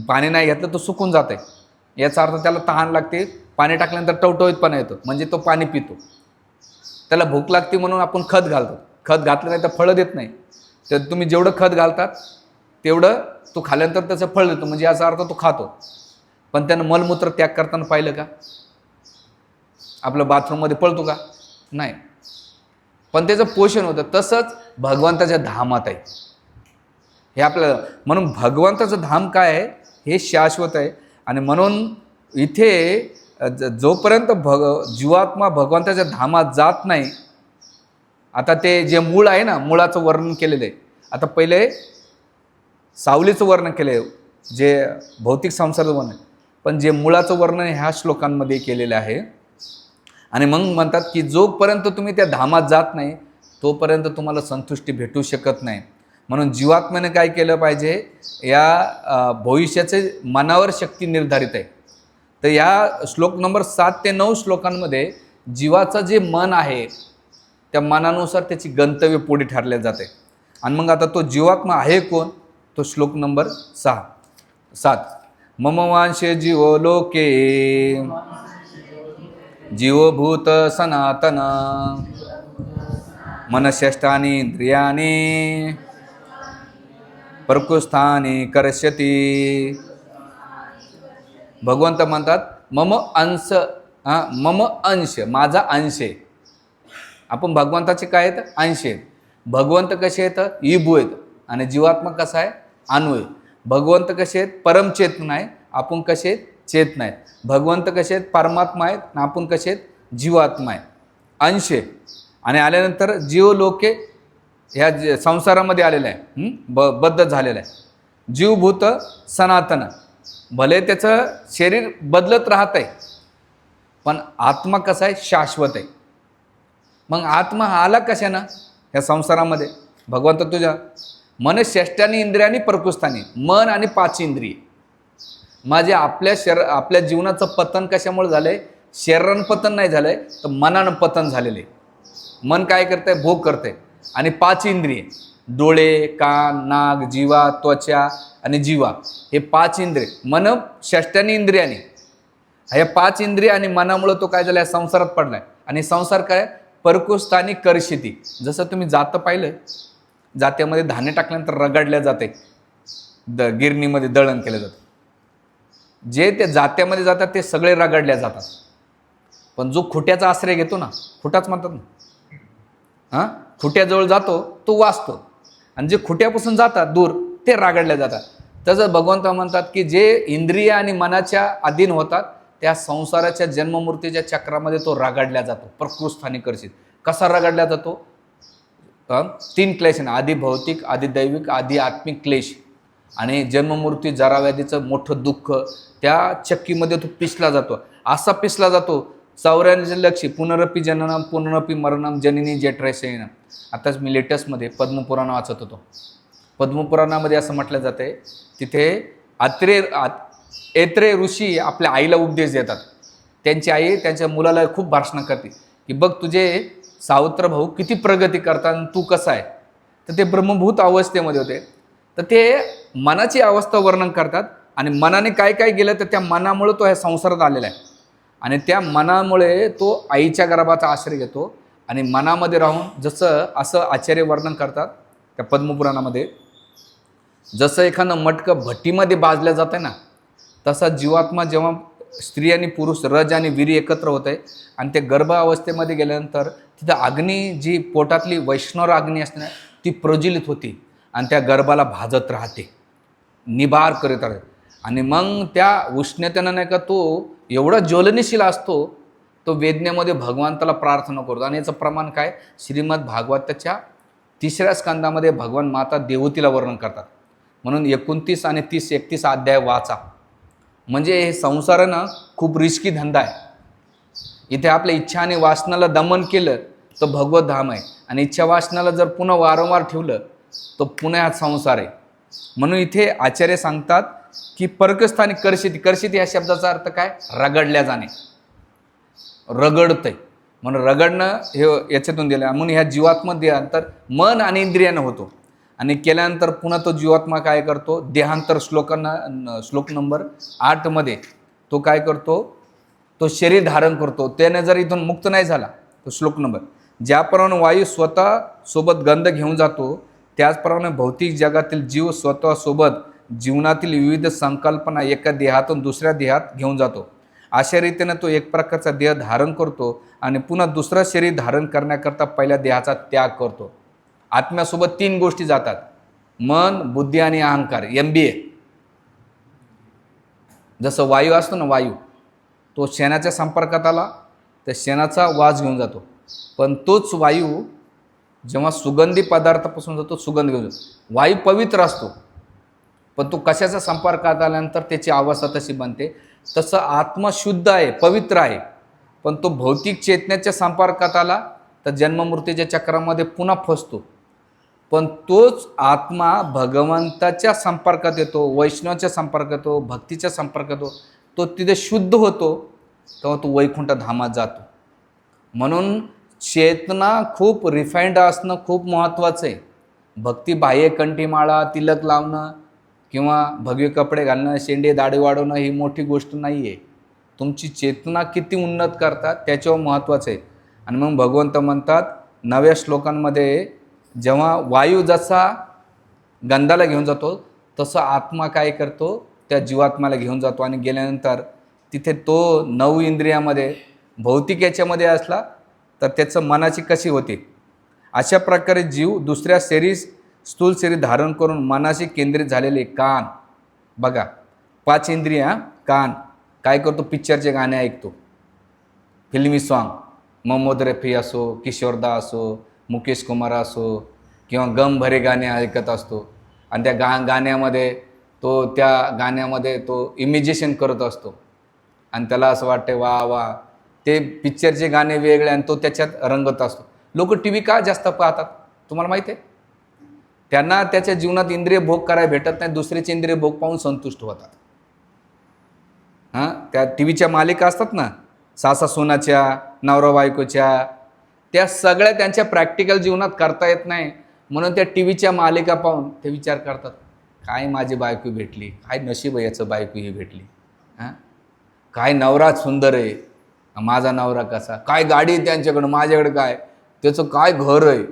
पाणी नाही घातलं तो सुकून जात आहे. याचा अर्थ त्याला तहान लागते, पाणी टाकल्यानंतर टवटवीतपणा येतो, म्हणजे तो पाणी पितो. त्याला भूक लागते म्हणून आपण खत घालतो, खत घातलं नाही तर फळं देत नाही. तर तुम्ही जेवढं खत घालतात तेवढं तो खाल्यानंतर त्याचं फळ देतो, म्हणजे याचा अर्थ तो खातो. पण त्यानं मलमूत्र त्याग करताना पाहिलं का? आपलं बाथरूममध्ये पळतो का? नाही. पण त्याचं पोषण होतं. तसंच भगवंताच्या धामात आहे हे आपल्याला. म्हणून भगवंताचं धाम काय आहे हे शाश्वत आहे. आणि म्हणून इथे जोपर्यंत जीवात्मा भगवंताच्या धामात जात नाही, आता ते जे मूळ आहे ना, मुळाचं वर्णन केलेलं आहे. आता पहिले सावलीचं वर्णन केलं आहे, जे भौतिक संसाराचं वर्णन, पण जे मुळाचं वर्णन ह्या श्लोकांमध्ये केलेलं आहे. आणि मग म्हणतात की जोपर्यंत तुम्ही त्या धामात जात नाही तोपर्यंत तुम्हाला संतुष्टी भेटू शकत नाही. म्हणून जीवात्म्याने काय केलं पाहिजे, या भविष्याचे मनावर शक्ती निर्धारित आहे. तर या श्लोक नंबर 7 ते 9 श्लोकांमध्ये जीवाचं जे मन आहे त्या मनानुसार त्याची गंतव्य पुढे ठरले जाते. आणि मग आता तो जीवात्मा आहे कोण, तो श्लोक नंबर 7. मम वांशे जीवो लोके जीवभूत सनातन मनश्रेष्ठानि इंद्रियाणि प्रकृस्थानि कर्ष्यति. भगवंत म्हणतात मम अंश, मम अंश, माझा अंश आहे. आपण भगवंताचे काय आहेत? अंश आहेत. भगवंत कसे आहेत? विभू आहेत. आणि जीवात्मा कसा आहे? अणू आहे. भगवंत कसे आहेत? परमचेतन आहे, आपण कसे आहेत? चेतन आहेत. भगवंत कसे आहेत? परमात्मा आहेत, आपण कसे आहेत? जीवात्मा आहे, अंश आहे. आणि आल्यानंतर जीव लोके ह्या संसारामध्ये आलेला आहे, बद्ध झालेला आहे. जीवभूत सनातन, भले त्याचं शरीर बदलत राहत आहे पण आत्मा कसा आहे? शाश्वत आहे. मग आत्मा हा आला कशानं ह्या संसारामध्ये? भगवंत तुझ्या मन श्रेष्ठानी इंद्रियानी प्रकृस्थानी, मन आणि 5 इंद्रिय. माझे आपल्या जीवनाचं पतन कशामुळे झालं आहे? शरीरानं पतन नाही झालं आहे, तर मनानं पतन झालेलं आहे. मन काय करतं आहे? भोग करतं आहे. आणि 5 इंद्रिय, डोळे, कान, नाक, जीवा, त्वचा आणि जीवा, हे 5 इंद्रिय मन षष्ठानी इंद्रियाने, ह्या 5 इंद्रिय आणि मनामुळं तो काय झाला? संसारात पडलाय. आणि संसार काय? परकुस्थानी कर्षिती. जसं तुम्ही जातं पाहिलं, जात्यामध्ये धान्य टाकल्यानंतर रगडल्या जाते, गिरणीमध्ये दळण केलं जातं. जे ते जात्यामध्ये जातात ते सगळे रगडल्या जातात. पण जो खुट्याचा आश्रय घेतो ना, खुटाच म्हणतात ना, खुट्याजवळ जातो तो वाचतो. आणि जे खुट्यापासून जातात दूर ते रागडल्या जातात. तसंच भगवंत म्हणतात की जे इंद्रिय आणि मनाच्या अधीन होतात त्या संसाराच्या जन्ममूर्तीच्या चक्रामध्ये तो रगडल्या जातो, प्रकृस्थानी कर्षित. कसा रगडल्या जातो? 3 क्लेश ना, आधी भौतिक, आधी दैविक, आधी आत्मिक क्लेश. आणि जन्ममूर्ती जराव्याधीचं मोठं दुःख त्या चक्कीमध्ये तो पिसला जातो. असा पिसला जातो 84 लक्ष पुनरपी जननम पुनरपी मरणम जननी जठरसेन. आताच मी लेटेस्टमध्ये पद्मपुराण वाचत होतो. पद्मपुराणामध्ये असं म्हटलं जाते, तिथे ऐत्रेय ऋषी आपल्या आईला उपदेश देतात. त्यांची आई त्यांच्या मुलाला खूप भाषण करते की बघ तुझे सावत्र भाऊ किती प्रगती करतात आणि तू कसा आहे. तर ते ब्रह्मभूत अवस्थेमध्ये होते. तर ते मनाची अवस्था वर्णन करतात. आणि मनाने काय काय गेलं तर त्या मनामुळे तो ह्या संसारात आलेला आहे. आणि त्या मनामुळे तो आईच्या गर्भाचा आश्रय घेतो. आणि मनामध्ये राहून जसं असं आचार्य वर्णन करतात त्या पद्मपुराणामध्ये, जसं एखादं मटकं भट्टीमध्ये बाजल्या जातं ना, तसा जीवात्मा जेव्हा स्त्री आणि पुरुष रज आणि वीर्य एकत्र होत आहे आणि ते गर्भावस्थेमध्ये गेल्यानंतर तिथं अग्नी, जी पोटातली वैष्णव अग्नी असते ना, ती प्रज्वलित होती आणि त्या गर्भाला भाजत राहते, निबार करत राहते. आणि मग त्या उष्णतेनं नाही का तो एवढा ज्वलनशील असतो, तो वेदनेमध्ये भगवंताला प्रार्थना करतो. आणि याचं प्रमाण काय, श्रीमद भागवताच्या 3ऱ्या स्कंदामध्ये भगवान माता देवतीला वर्णन करतात. म्हणून 29 आणि 30-31 अध्याय वाचा. म्हणजे हे संसारानं खूप रिस्की धंदा आहे. इथे आपल्या इच्छा आणि वासनाला दमन केलं तर भगवत धाम आहे, आणि इच्छा वासनाला जर पुन्हा वारंवार ठेवलं तर पुन्हा हा संसार आहे. म्हणून इथे आचार्य सांगतात की परकस्थानी कर्षिती. कर्षिती या शब्दाचा अर्थ काय, रगडल्या जाणे, रगडतंय म्हणून रगडणं हे याच्यातून दिलं. म्हणून ह्या जीवात्मा देहांतर मन आणि इंद्रियानं होतो, आणि केल्यानंतर पुन्हा तो जीवात्मा काय करतो, देहांतर श्लोक नंबर 8 मध्ये तो काय करतो, तो शरीर धारण करतो. त्याने जर इथून मुक्त नाही झाला, तो श्लोक नंबर, ज्याप्रमाणे वायू स्वतः सोबत गंध घेऊन जातो, त्याचप्रमाणे भौतिक जगातील जीव स्वतः सोबत जीवनातील विविध संकल्पना एका देहातून दुसऱ्या देहात घेऊन जातो. अशा रीतीने तो एक प्रकारचा देह धारण करतो आणि पुन्हा दुसरा शरीर धारण करण्याकरता पहिल्या देहाचा त्याग करतो. आत्म्यासोबत 3 गोष्टी जातात, मन, बुद्धी आणि अहंकार, MBA. जसं वायू असतो ना, वायू तो शेणाच्या संपर्कात आला तर शेणाचा वास घेऊन जातो, पण तोच वायू जेव्हा सुगंधी पदार्थापासून जातो, सुगंध घेऊन जातो. वायू पवित्र असतो, पण तो कशाच्या संपर्कात आल्यानंतर त्याची अवस्था तशी बनते. तसं आत्मा शुद्ध आहे, पवित्र आहे, पण तो भौतिक चेतनेच्या संपर्कात आला तर जन्ममृत्यूच्या चक्रामध्ये पुन्हा फसतो. पण तोच आत्मा भगवंताच्या संपर्कात येतो, वैष्णवाच्या संपर्कात येतो, भक्तीच्या संपर्कात येतो, तो तिथे शुद्ध होतो, तेव्हा तो वैकुंठ धामात जातो. म्हणून चेतना खूप रिफाईंड असणं खूप महत्त्वाचं आहे. भक्ती बाह्य कंठीमाळा, तिलक लावणं किंवा भगवे कपडे घालणं, शेंडे दाढी वाढवणं ही मोठी गोष्ट नाही आहे. तुमची चेतना किती उन्नत करतात त्याच्यावर महत्त्वाचं आहे. आणि मग भगवंत म्हणतात 9व्या श्लोकांमध्ये, जेव्हा वायू जसा गंधाला घेऊन जातो तसं आत्मा काय करतो, त्या जीवात्म्याला घेऊन जातो. आणि गेल्यानंतर तिथे तो 9 इंद्रियामध्ये भौतिक याच्यामध्ये असला तर त्याचं मनाची कशी होते. अशा प्रकारे जीव दुसऱ्या शरीर, स्थूल शरीर धारण करून मनाशी केंद्रित झालेले कान, बघा 5 इंद्रिया, कान काय करतो, पिक्चरचे गाणे ऐकतो, फिल्मी सॉन्ग, मोहम्मद रफी असो, किशोरदा असो, मुकेश कुमार असो, किंवा गम भरे गाणे ऐकत असतो. आणि त्या गाण्यामध्ये तो इमेजिनेशन करत असतो आणि त्याला असं वाटते वा वा, ते पिक्चरचे गाणे वेगळे आणि तो त्याच्यात रंगत असतो. लोक TV का जास्त पाहतात तुम्हाला माहिती आहे? त्यांना त्याच्या जीवनात इंद्रिय भोग करायला भेटत नाही, दुसऱ्याचे इंद्रिय भोग पाहून संतुष्ट होतात. त्या TVच्या मालिका असतात ना, सासा सोनाच्या, नवरा बायकोच्या, त्या सगळ्या त्यांच्या प्रॅक्टिकल जीवनात करता येत नाही. म्हणून त्या TVच्या मालिका पाहून ते विचार करतात, काय माझी बायको भेटली, काय नशीब आहे याचं, बायको ही भेटली, काय नवरा सुंदर आहे, माझा नवरा कसा, काय गाडी आहे त्यांच्याकडं, माझ्याकडे काय, त्याचं काय घर आहे.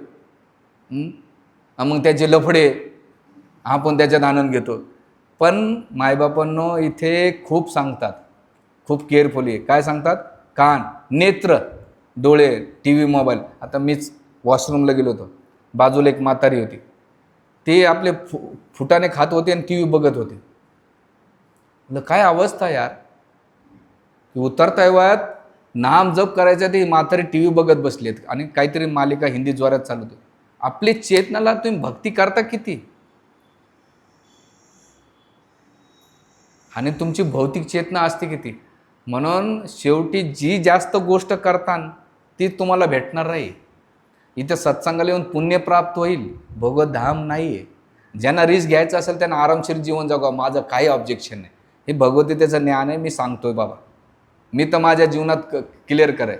मग त्याचे लफडे, आपण त्याच्यात आनंद घेतो. पण मायबापांनो इथे खूप सांगतात, खूप केअरफुली. काय सांगतात? कान, नेत्र, डोळे, TV, मोबाईल. आता मीच वॉशरूमला गेलो होतो, बाजूला एक म्हातारी होती, ते आपले फुटाने खात होते आणि TV बघत होते. म्हटलं काय अवस्था यार, उतरता वयात नाम जप करायचं, ती म्हातारी TV बघत बसली आहेत आणि काहीतरी मालिका हिंदी जोरात चालू होती. आपली चेतनाला तुम्ही भक्ती करता किती, आणि तुमची भौतिक चेतना असते किती. म्हणून शेवटी जी जास्त गोष्ट करतान ती तुम्हाला भेटणार नाही. इथे सत्संगाला येऊन पुण्य प्राप्त होईल, भगवतधाम नाही आहे. ज्यांना रिस्क घ्यायचं असेल त्यांना आरामशीर जीवन जगावं, माझं काही ऑब्जेक्शन नाही. हे भगवद्गीतेचं ज्ञान आहे, मी सांगतोय बाबा, मी तर माझ्या जीवनात क्लिअर करे.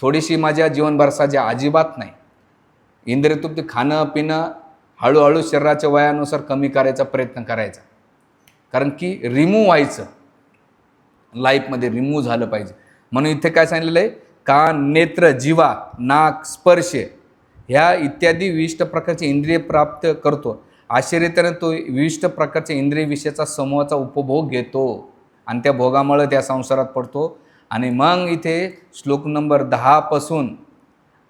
थोडीशी माझ्या जीवनभर साजा अजिबात नाही. इंद्रियतृप्ती, खाणं पिणं हळूहळू शरीराच्या वयानुसार कमी करायचा प्रयत्न करायचा, कारण की रिमूव्ह व्हायचं, लाईफमध्ये रिमूव्ह झालं पाहिजे. म्हणून इथे काय सांगितलेलं आहे, कान, नेत्र, जिवा, नाक, स्पर्श ह्या इत्यादी विशिष्ट प्रकारचे इंद्रिय प्राप्त करतो. अशा रीतीने तो विशिष्ट प्रकारच्या इंद्रिय विषयाचा समूहाचा उपभोग घेतो. आणि त्या भोगामुळे त्या संसारात पडतो. आणि मग इथे श्लोक नंबर 10 पासून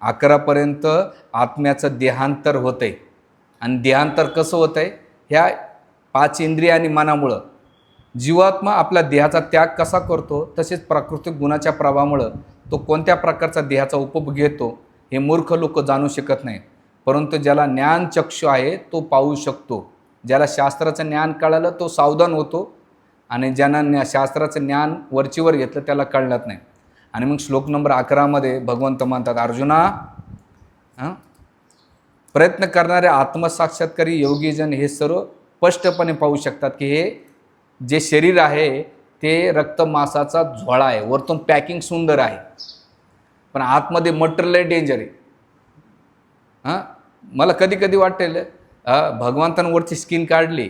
11पर्यंत आत्म्याचं देहांतर होतं आहे. आणि देहांतर कसं होतं आहे? ह्या 5 इंद्रिय आणि मनामुळं जीवात्मा आपल्या देहाचा त्याग कसा करतो, तसेच प्राकृतिक गुणाच्या प्रभावामुळं तो कोणत्या प्रकारचा देहाचा उपभोग घेतो हे मूर्ख लोक जाणू शकत नाहीत. परंतु ज्याला ज्ञानचक्षु आहे तो पाहू शकतो. ज्याला शास्त्राचं ज्ञान कळालं तो सावधान होतो, आणि ज्यांना शास्त्राचं ज्ञान वरचीवर घेतलं त्याला कळत नाही. आणि मग श्लोक नंबर 11मध्ये भगवंत म्हणतात, अर्जुना, प्रयत्न करणारे आत्मसाक्षात्कारी योगीजन हे सर्व स्पष्टपणे पाहू शकतात की हे जे शरीर आहे ते रक्तमासाचा झोळा आहे. वरतून पॅकिंग सुंदर आहे, पण आतमध्ये मटेरियल डेंजर आहे. मला कधी कधी वाटेल भगवंतांवरची स्किन काढली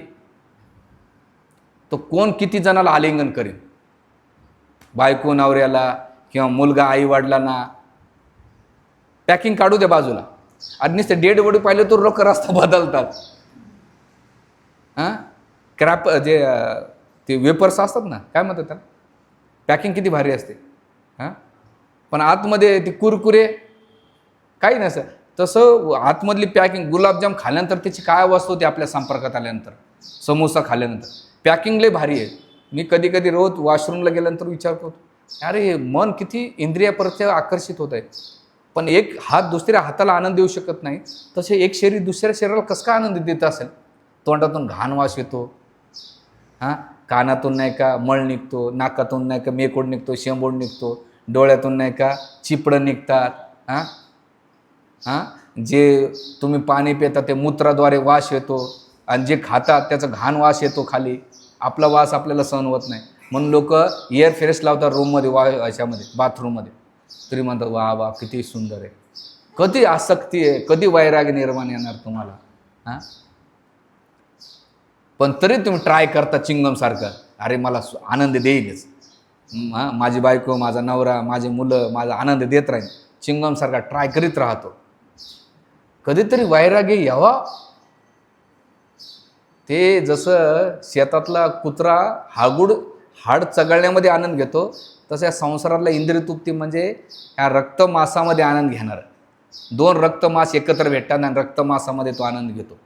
तो कोण किती जणाला आलिंगन करेल, बायको नवऱ्याला किंवा मुलगा आई वडिलांना. पॅकिंग काढू दे बाजूला, आणि नुसते डेड बॉडी पाहिलं तर लोक रस्ता बदलतात. क्रॅप जे ते वेपर्स असतात ना, काय म्हणतात त्याला, पॅकिंग किती भारी असते. पण आतमध्ये ते कुरकुरे काही नसतं. तसं आतमधली पॅकिंग, गुलाबजाम खाल्यानंतर त्याची काय अवस्था होती आपल्या संपर्कात आल्यानंतर, समोसा खाल्ल्यानंतर पॅकिंग लय भारी आहे. मी कधी कधी रोज वॉशरूमला गेल्यानंतर विचार करतो, अरे मन किती इंद्रियापर्यंत आकर्षित होत आहे, पण एक हात दुसऱ्या हाताला आनंद देऊ शकत नाही, तसे एक शरीर दुसऱ्या शरीराला कसं काय आनंद देत असेल. तोंडातून घाण वास येतो, कानातून नाही का मळ निघतो, नाकातून नाही का मेकोड निघतो, शेंबोड निघतो, डोळ्यातून नाही का चिपडं निघतात. जे तुम्ही पाणी पिता ते मूत्राद्वारे वास येतो, आणि जे खातात त्याचा घाण वास येतो खाली. आपला वास आपल्याला सहन होत नाही, म्हणून लोक एअर फ्रेश लावतात रूममध्ये, याच्यामध्ये बाथरूममध्ये. तरी म्हणतात वा वा किती सुंदर आहे. कधी आसक्ती आहे, कधी वैराग्य निर्माण येणार तुम्हाला. पण तरी तुम्ही ट्राय करता चिंगमसारखं, अरे मला आनंद देईलच, माझी बायको, माझा नवरा, माझी मुलं माझा आनंद देत राहील, चिंगमसारखा ट्राय करीत राहतो. कधीतरी वैराग्य यावा. ते जसं शेतातला कुत्रा हाड चघळण्यामध्ये आनंद घेतो, तसं या संसारातला इंद्रिय तृप्ती म्हणजे ह्या रक्तमासामध्ये आनंद घेणार. 2 रक्तमास एकत्र भेटतात आणि रक्तमासामध्ये तो आनंद घेतो.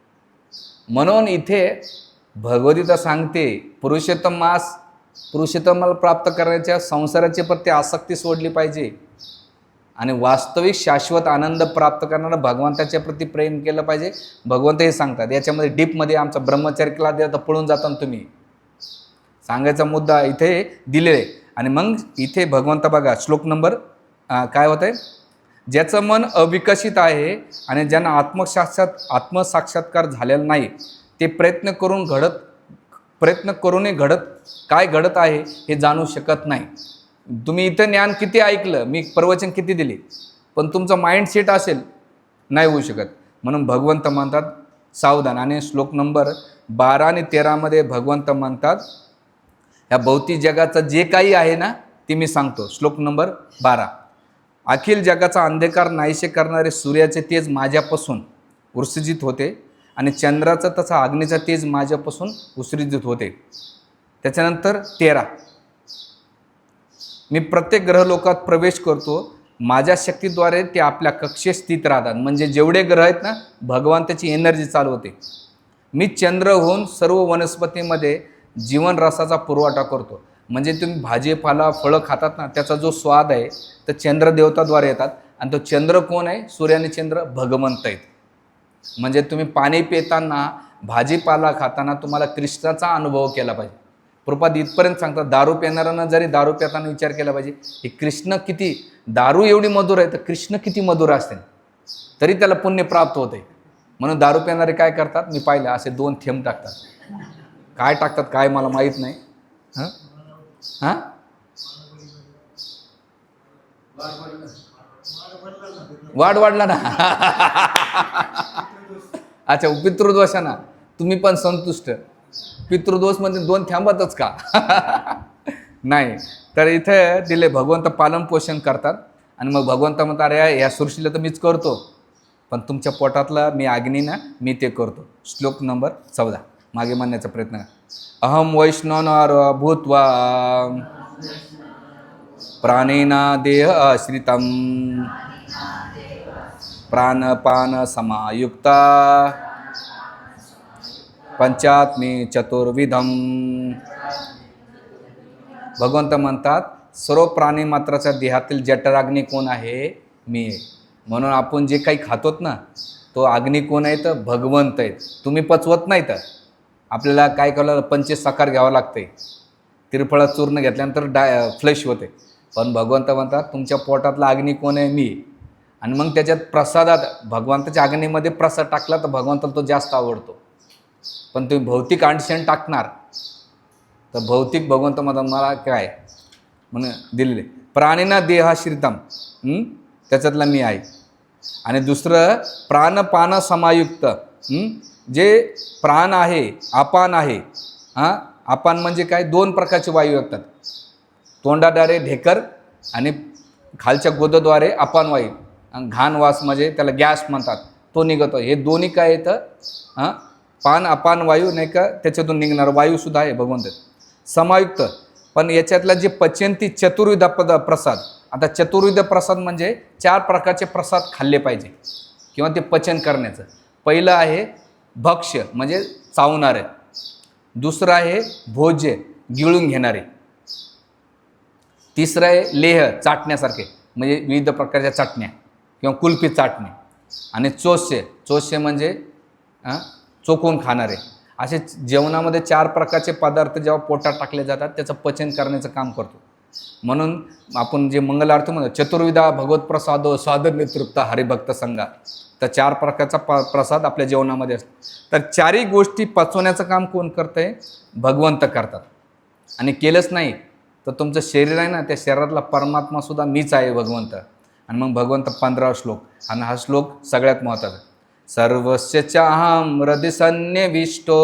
म्हणून इथे भगवद्गीता सांगते, पुरुषोत्तमाला प्राप्त करण्याच्या संसाराची प्रती आसक्ती सोडली पाहिजे, आणि वास्तविक शाश्वत आनंद प्राप्त करणारा भगवंताच्या प्रती प्रेम केलं पाहिजे. भगवंत हे सांगतात. याच्यामध्ये डीपमध्ये आमचा ब्रह्मचर्य क्लास द्या, तर पळून जाता तुम्ही. सांगायचा मुद्दा इथे दिलेला आहे. आणि मग इथे भगवंत बघा श्लोक नंबर काय होत आहे, ज्याचं मन अविकसित आहे आणि ज्यांना आत्मसाक्षात्कार झालेला नाही, ते प्रयत्न करूनही काय घडत आहे हे जाणू शकत नाही. तुम्ही इथं ज्ञान किती ऐकलं, मी प्रवचन किती दिले, पण तुमचं माइंडसेट असेल नाही होऊ शकत. म्हणून भगवंत म्हणतात सावधान. आणि श्लोक नंबर 12 आणि 13मध्ये भगवंत म्हणतात, ह्या भौतिक जगाचं जे काही आहे ना ते मी सांगतो. श्लोक नंबर 12, अखिल जगाचा अंधकार नाहीसे करणारे सूर्याचे तेज माझ्यापासून उत्सर्जित होते, आणि चंद्राचं तसा अग्नीचा तेज माझ्यापासून उत्सर्जित होते. त्याच्यानंतर 13, मी प्रत्येक ग्रहलोकात प्रवेश करतो, माझ्या शक्तीद्वारे ते आपल्या कक्षेत स्थित राहतात. म्हणजे जेवढे ग्रह आहेत ना, भगवान त्याची एनर्जी चालू होते. मी चंद्र होऊन सर्व वनस्पतीमध्ये जीवन रसाचा पुरवठा करतो. म्हणजे तुम्ही भाजीपाला फळं खातात ना, त्याचा जो स्वाद आहे तर चंद्रदेवताद्वारे येतात. आणि तो चंद्र कोण आहे? सूर्य आणि चंद्र भगवंत आहेत. म्हणजे तुम्ही पाणी पिताना, भाजीपाला खाताना तुम्हाला कृष्णाचा अनुभव केला पाहिजे. प्रभुपाद इथपर्यंत सांगतात, दारू पिणाऱ्यानं जरी दारू पिताना विचार केला पाहिजे, हे कृष्ण किती, दारू एवढी मधुर आहे तर कृष्ण किती मधुर असते, तरी त्याला पुण्य प्राप्त होते. म्हणून दारू पिणारे काय करतात, मी पाहिलं असे 2 थेंब टाकतात. काय टाकतात काय मला माहीत नाही. वाढला ना. अच्छा, पितृदोषाना तुम्ही पण संतुष्ट. पितृदोष म्हणजे 2 थांबातच का? नाही. तर इथे दिले भगवंत पालन पोषण करतात. आणि मग भगवंत म्हणतात, अरे या सृष्टीला तर मीच करतो, पण तुमच्या पोटातला मी अग्नी ना, मी ते करतो. श्लोक नंबर 14. मागे म्हणण्याचा प्रयत्न करा. अहम वैष्णवनर भूत्वा प्राणेना देह आश्रितम प्राणपान समायुक्ता पंचात्मी चतुर्विधम. भगवंत म्हणतात सर्व प्राणी मात्राच्या देहातील जठराग्नी कोण आहे? मी आहे. म्हणून आपण जे काही खातोत ना तो अग्नी कोण आहे? तर भगवंत आहेत. तुम्ही पचवत नाही तर आपल्याला काय करावं? पंचसाकार घ्यावं लागते. त्रिफळा चूर्ण घेतल्यानंतर फ्लेश होते. पण भगवंत म्हणतात तुमच्या पोटातला अग्नी कोण आहे? मी. आणि मग त्याच्यात प्रसादात भगवंताच्या अग्नीमध्ये प्रसाद टाकला तर भगवंताला तो जास्त आवडतो. पण तुम्ही भौतिक अंडशण टाकणार तर भौतिक भगवंत मला काय म्हणून दिलेले प्राणीना देहाश्रितम, त्याच्यातला मी आहे. आणि दुसरं प्राणपान समायुक्त, जे प्राण आहे अपान आहे. अपान म्हणजे काय? दोन प्रकारचे वायू असतात. तोंडाद्वारे ढेकर आणि खालच्या गोदाद्वारे अपान वायू. घाण वास म्हणजे त्याला गॅस म्हणतात, तो निघतो. हे दोन्ही काय येतं? पान अपान वायू नाही का, त्याच्यातून निघणारा वायूसुद्धा आहे भगवंत समायुक्त. पण याच्यातला जे पचनती चतुर्विध प्रसाद. आता चतुर्विध प्रसाद म्हणजे 4 प्रकारचे प्रसाद खाल्ले पाहिजे किंवा ते पचन करण्याचं. पहिलं आहे भक्ष्य म्हणजे चावणारे. दुसरं आहे भोज्य गिळून घेणारे. तिसरं आहे लेह चाटण्यासारखे म्हणजे विविध प्रकारच्या चटण्या किंवा कुल्फी चाटणे. आणि चोष्य म्हणजे चोखून खाणारे. असे जेवणामध्ये 4 प्रकारचे पदार्थ जेव्हा पोटात टाकले जातात त्याचं पचन करण्याचं काम करतो. म्हणून आपण जे मंगल आरती म्हणतो चतुर्विधा भगवत प्रसादो स्वादने तृप्त हरिभक्त संघा, तर 4 प्रकारचा प्रसाद आपल्या जेवणामध्ये असतो. तर 4ही गोष्टी पचवण्याचं काम कोण करतं आहे? भगवंत करतात. आणि केलंच नाही तर तुमचं शरीर आहे ना, त्या शरीरातला परमात्मासुद्धा मीच आहे भगवंत. आणि मग भगवंत 15वा श्लोक, आणि हा श्लोक सगळ्यात महत्त्वाचा. सर्वस्य चाहं हृदि सन्निविष्टो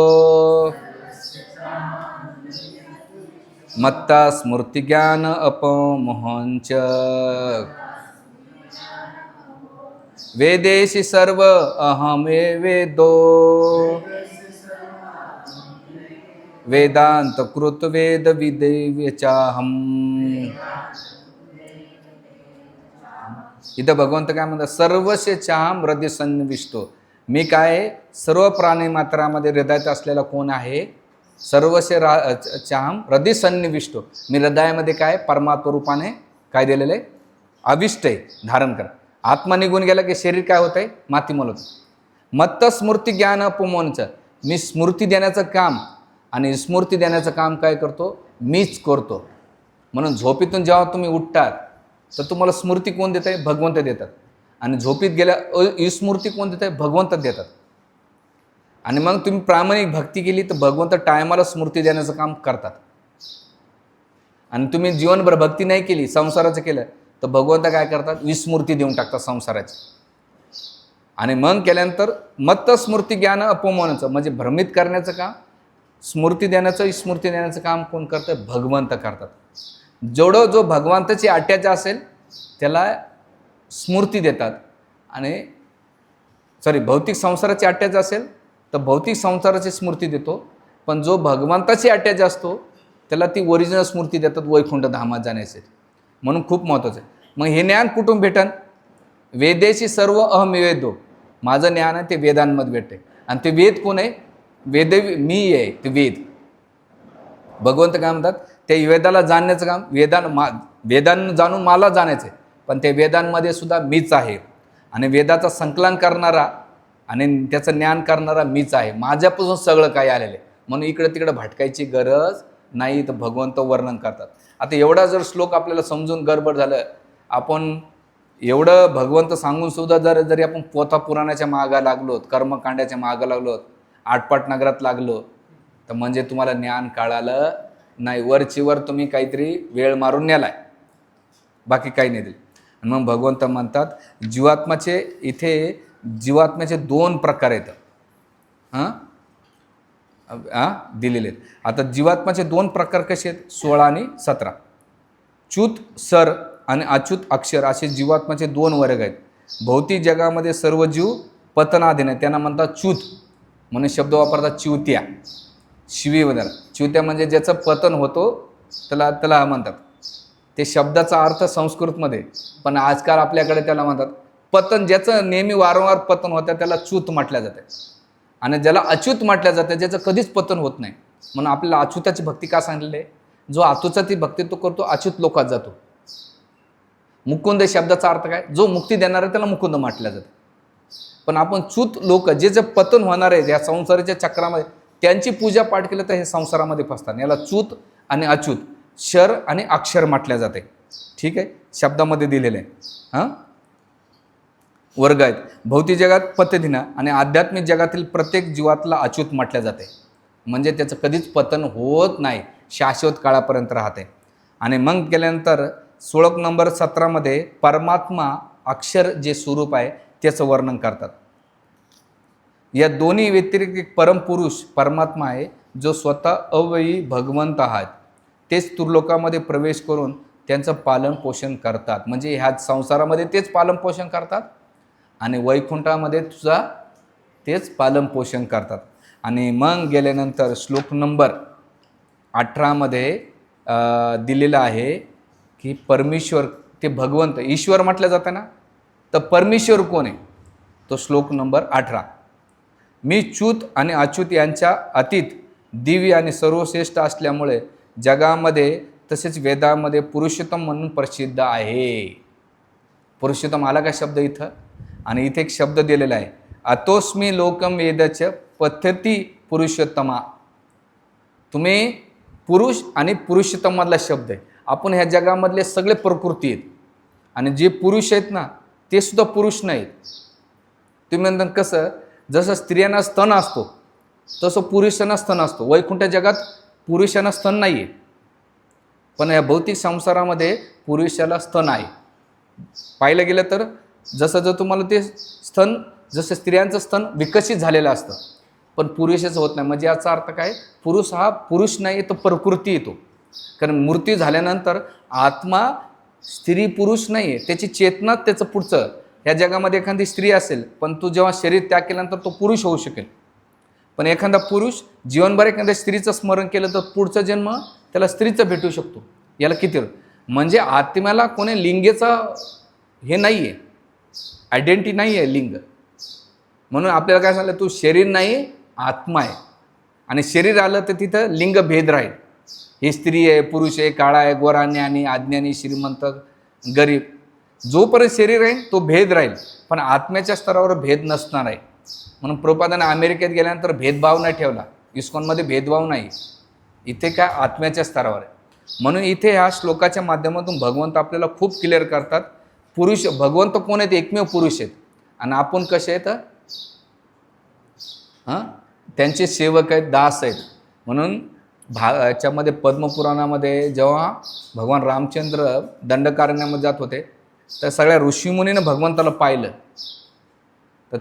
मत्ता स्मृती ज्ञान अपमोहंच वेदेशी सर्व अहमे वेदो वेदांत कृत वेद विदेव्यचाहम. इथं भगवंत काय म्हणतात? सर्वस्य चाहं हृदय सन्निविष्टो. मी काय? सर्व प्राणी मात्रामध्ये हृदयात असलेला कोण आहे? सर्वस्य चाहं हृदय सन्निविष्टो. मी हृदयामध्ये काय? परमात्मा रूपाने काय दिलेलं आहे? अविष्ट आहे, धारण करा. आत्मा निघून गेला की शरीर काय होत आहे? मातीमोल होतं. मत्त स्मृती ज्ञान अपमोहनचं. मी स्मृती देण्याचं काम आणि स्मृती देण्याचं काम काय करतो? मीच करतो. म्हणून झोपेतून जेव्हा तुम्ही उठतात तर तुम्हाला स्मृती कोण देत आहे? भगवंत देतात. आणि झोपीत गेल्या स्मृती कोण देत आहे? भगवंत देतात. आणि मग तुम्ही प्रामाणिक भक्ती केली तर भगवंत टायमाला स्मृती देण्याचं काम करतात. आणि तुम्ही जीवनभर भक्ती नाही केली, संसाराचं केलं, तर भगवंत काय करतात? विस्मृती देऊन टाकतात संसाराची. आणि मग केल्यानंतर मत्त स्मृती ज्ञान अपमोहनाचं म्हणजे भ्रमित करण्याचं काम, स्मृती देण्याचं स्मृती देण्याचं काम कोण करतं? भगवंत करतात. जेवढं जो भगवंताची अटॅच असेल त्याला स्मृती देतात. आणि भौतिक संसाराची अटॅच असेल तर भौतिक संसाराची स्मृती देतो. पण जो भगवंताची अटॅच असतो त्याला ती ओरिजिनल स्मृती देतात वैकुंठ धामात जाण्याचे. म्हणून खूप महत्त्वाचं आहे. मग हे ज्ञान कुठून भेटन? वेदेशी सर्व अहम वेदो. माझं ज्ञान आहे ते वेदांमध्ये भेटते. आणि ते वेद कोण आहे? वेद मी आहे, ते वेद. भगवंत काय म्हणतात? ते वेदाला जाणण्याचं काम, वेदांना जाणून मला जाणायचं आहे. पण ते वेदांमध्ये सुद्धा मीच आहे. आणि वेदाचं संकलन करणारा आणि त्याचं ज्ञान करणारा मीच आहे. माझ्यापासून सगळं काही आलेलं आहे. म्हणून इकडं तिकडं भटकायची गरज नाही, तर भगवंत वर्णन करतात. आता एवढा जर श्लोक आपल्याला समजून गडबड झालं, आपण एवढं भगवंत सांगून सुद्धा जरी आपण पोथा पुराणाच्या मागं लागलो, कर्मकांडाच्या मागं लागलो, आटपाट नगरात लागलो, तर म्हणजे तुम्हाला ज्ञान कळालं नाही. वरचीवर तुम्ही काहीतरी वेळ मारून नेलाय, बाकी काही नाही दिलं. आणि मग भगवंत म्हणतात जीवात्म्याचे 2 प्रकार आहेत दिलेले आहेत. आता जीवात्म्याचे 2 प्रकार कसे आहेत? 16 आणि 17. च्युत सर आणि अच्युत अक्षर असे जीवात्म्याचे 2 वर्ग आहेत. भौतिक जगामध्ये सर्व जीव पतनाधीन आहेत, त्यांना म्हणतात च्युत. म्हणून शब्द वापरतात चिवत्या, शिवीमध्ये. चिवत्या म्हणजे ज्याचं पतन होतो त्याला त्याला म्हणतात. ते शब्दाचा अर्थ संस्कृतमध्ये, पण आजकाल आपल्याकडे त्याला म्हणतात पतन. ज्याचं नेहमी वारंवार पतन होतं त्याला च्यूत म्हटल्या जाते, आणि ज्याला अच्युत म्हटल्या जाते ज्याचं कधीच पतन होत नाही. म्हणून आपल्याला अच्युताची भक्ती का सांगितली आहे? जो अच्युताची भक्ती तो करतो अच्युत लोकात जातो. मुकुंद शब्दाचा अर्थ काय? जो मुक्ती देणार आहे त्याला मुकुंद म्हटल्या जाते. पण आपण च्यूत लोक जे जे पतन होणार आहे या संसाराच्या चक्रामध्ये, त्यांची पूजा पाठ केलं तर हे संसारामध्ये फसतात. याला च्यूत आणि अच्युत, शर आणि अक्षर म्हटल्या जाते. ठीक आहे, शब्दामध्ये दिलेलं आहे. हां, वर्ग आहेत. भौतिक जगात पतधीना आणि आध्यात्मिक जगातील प्रत्येक जीवातला अच्युत म्हटल्या जाते. म्हणजे त्याचं कधीच पतन होत नाही, शाश्वत काळापर्यंत राहते. आणि मग गेल्यानंतर श्लोक नंबर 17 परमात्मा अक्षर जे स्वरूप आहे त्याचं वर्णन करतात. या दोन्ही व्यतिरिक्त एक परमपुरुष परमात्मा आहे जो स्वतः अव्ययी भगवंत आहेत. तेच तुर्लोकामध्ये प्रवेश करून त्यांचं पालन पोषण करतात. म्हणजे ह्या संसारामध्ये तेच पालन पोषण करतात आणि वैकुंठामध्ये तुझा तेच पालन पोषण करतात. आणि मग गेल्यानंतर श्लोक नंबर 18 दिलेलं आहे की परमेश्वर ते भगवंत ईश्वर म्हटलं जातं ना, तर परमेश्वर कोण आहे? तो श्लोक नंबर 18. मी च्यूत आणि अच्युत यांच्या अतीत दिव्य आणि सर्वश्रेष्ठ असल्यामुळे जगामध्ये तसेच वेदामध्ये पुरुषोत्तम म्हणून प्रसिद्ध आहे. पुरुषोत्तम आला का शब्द इथं? आणि इथे एक शब्द दिलेला आहे, अतोस्मी लोकम वेदच पद्धती पुरुषोत्तमा. तुम्ही पुरुष आणि पुरुषोत्तम मधला शब्द आहे. आपण ह्या जगामधले सगळे प्रकृती आहेत, आणि जे पुरुष आहेत ना ते सुद्धा पुरुष नाहीत. तुम्ही म्हणता कसं? जसं स्त्रियांना स्तन असतो तसं पुरुषांना स्तन असतो. वैकुंठ जगात पुरुषांना स्तन नाही आहे, पण या भौतिक संसारामध्ये पुरुषाला स्तन आहे. पाहिलं गेलं तर जसं जर तुम्हाला ते स्तन, जसं स्त्रियांचं स्तन विकसित झालेलं असतं, पण पुरुषाचं होत नाही. म्हणजे याचा अर्थ काय? पुरुष हा पुरुष नाही तर प्रकृती येतो. कारण मृत्यू झाल्यानंतर आत्मा स्त्री पुरुष नाही आहे, त्याची चेतना त्याचं पुढचं. ह्या जगामध्ये एखादी स्त्री असेल, पण तो जेव्हा शरीर त्याग केल्यानंतर तो पुरुष होऊ शकेल. पण एखादा पुरुष जीवनभर एखाद्या स्त्रीचं स्मरण केलं तर पुढचा जन्म त्याला स्त्रीचं भेटू शकतो. याला किती म्हणजे आत्म्याला कोणी लिंगेचा हे नाही आहे, आयडेंटिटी नाही आहे लिंग. म्हणून आपल्याला काय सांगितलं? तू शरीर नाही आत्मा आहे. आणि शरीर आलं तर तिथं लिंग भेद राहील. ही स्त्री आहे, पुरुष आहे, काळा आहे, गोरा, ज्ञानी, अज्ञानी, श्रीमंत, गरीब. जोपर्यंत शरीर राहील तो भेद राहील, पण आत्म्याच्या स्तरावर भेद नसणार आहे. म्हणून प्रभुपादाने अमेरिकेत गेल्यानंतर भेदभाव नाही ठेवला. इस्कॉनमध्ये भेदभाव नाही. इथे काय आत्म्याच्या स्तरावर आहे. म्हणून इथे ह्या श्लोकाच्या माध्यमातून भगवंत आपल्याला खूप क्लिअर करतात, पुरुष भगवंत कोण आहेत? एकमेव पुरुष आहेत. आणि आपण कसे आहेत? हां, त्यांचे सेवक आहेत, दास आहेत. म्हणून याच्यामध्ये पद्मपुराणामध्ये जेव्हा भगवान रामचंद्र दंडकारण्यामध्ये जात होते तर सगळ्या ऋषीमुनीनं भगवंताला पाहिलं. तर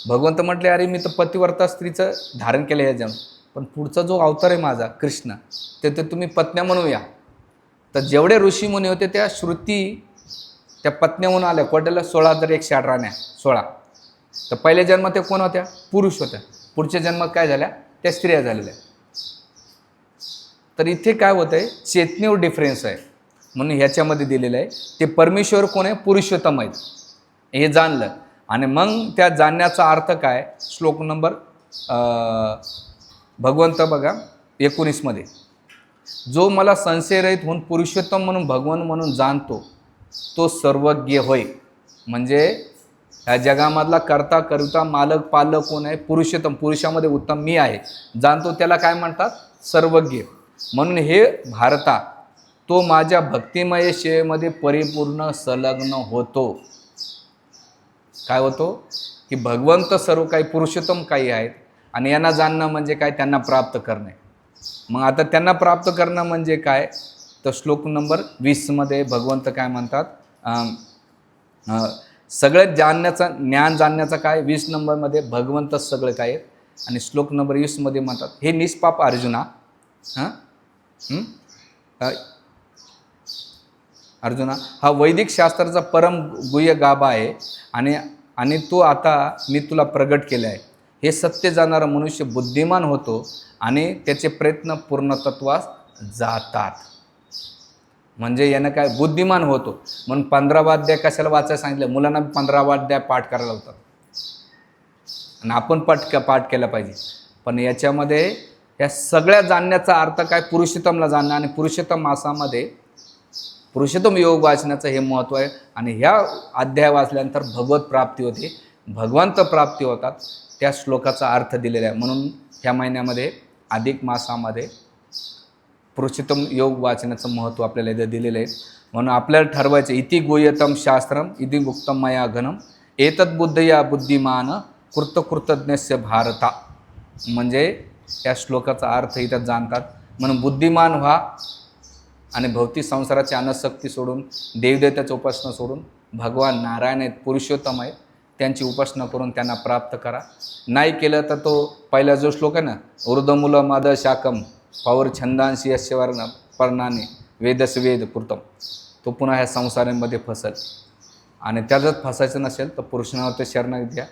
भगवंत म्हटले, अरे मी तर पतिव्रता स्त्रीचं धारण केलं या जन्म, पण पुढचा जो अवतार आहे माझा कृष्ण, ते तुम्ही पत्न्या म्हणूया. तर जेवढे ऋषीमुनी होते त्या श्रुती त्या पत्न्या म्हणून आल्या. कोट्याला 16,108 राण्या, 16. तर पहिल्या जन्मात त्या कोण होत्या? पुरुष होत्या. पुढच्या जन्मात काय झाल्या? त्या स्त्रिया झालेल्या. तर इथे काय होतं आहे? चेतनेवर डिफरन्स आहे. म्हणून ह्याच्यामध्ये दिलेलं आहे ते परमेश्वर कोण आहे? पुरुषोत्तम आहेत. हे जाणलं. आणि मग त्या जाणण्याचा अर्थ काय? श्लोक नंबर भगवंत बघा 19 जो मला संशयरहित होऊन पुरुषोत्तम म्हणून भगवान म्हणून जाणतो तो सर्वज्ञ होय. म्हणजे या जगामधला कर्ता करिता मालक पालक कोण आहे? पुरुषोत्तम. पुरुषामध्ये उत्तम मी आहे, जाणतो त्याला काय म्हणतात? सर्वज्ञ. म्हणून हे भारता तो माझ्या भक्तिमय सेवेमध्ये परिपूर्ण संलग्न होतो. काय होतो? की भगवंत सर्व काही, पुरुषोत्तम काही आहेत, आणि यांना जाणणं म्हणजे काय? त्यांना प्राप्त करणे. मग आता त्यांना प्राप्त करणं म्हणजे काय? तर श्लोक नंबर 20 भगवंत काय म्हणतात? सगळं जाणण्याचा, ज्ञान जाणण्याचा काय? 20 नंबरमध्ये भगवंत सगळं काय आहेत. आणि श्लोक नंबर 20 म्हणतात, हे निष्पाप अर्जुना, अर्जुना हा वैदिक शास्त्राचा परम गुह्य गाभा आहे, आणि तो आता मी तुला प्रगट केला आहे. हे सत्य जाणारा मनुष्य बुद्धिमान होतो आणि त्याचे प्रयत्न पूर्णतत्वास जातात. म्हणजे यानं काय बुद्धिमान होतो. म्हणून 15 वाद्य कशाला वाचायला सांगितलं? मुलांना 15 वाद्य पाठ करायला होतात आणि आपण पाठ केला पाहिजे. पण याच्यामध्ये या सगळ्या जाणण्याचा अर्थ काय? पुरुषोत्तमला जाणणं आणि पुरुषोत्तम मासामध्ये पुरुषोत्तम योग वाचण्याचं हे महत्त्व आहे. आणि ह्या अध्याय वाचल्यानंतर भगवत प्राप्ती होते, भगवंत प्राप्ती होतात. त्या श्लोकाचा अर्थ दिलेला आहे. म्हणून ह्या महिन्यामध्ये अधिक मासामध्ये पुरुषोत्तम योग वाचण्याचं महत्त्व आपल्याला इथे दिलेलं आहे. म्हणून आपल्याला ठरवायचं इति गुह्यतम शास्त्रम इति गुप्तम मया घनम एतद् बुद्धया बुद्धिमान कृतकृतज्ञस्य भारता. म्हणजे या श्लोकाचा अर्थ इथं जाणतात. म्हणून बुद्धिमान व्हा आणि भौतिक संसाराची अनासक्ती सोडून, देवदेवताची उपासना सोडून, भगवान नारायण आहेत, पुरुषोत्तम आहेत, त्यांची उपासना करून त्यांना प्राप्त करा. नाही केलं तर तो पहिला जो श्लोक आहे ना, ऊर्ध्वमूल मद शाकम पौर छंदांशी यस्य वर्ण पर्णाने वेदस वेद कृतम, तो पुन्हा ह्या संसारामध्ये फसेल. आणि त्यातच फसायचं नसेल तर पुरुषांवरती शरण घ्या.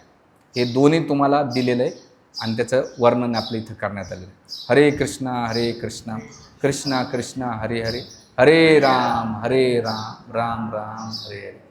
हे दोन्ही तुम्हाला दिलेलं आहे आणि त्याचं वर्णन आपल्या इथं करण्यात आलेलं आहे. हरे कृष्णा कृष्णा कृष्णा हरे हरे, हरे राम राम राम हरे हरे.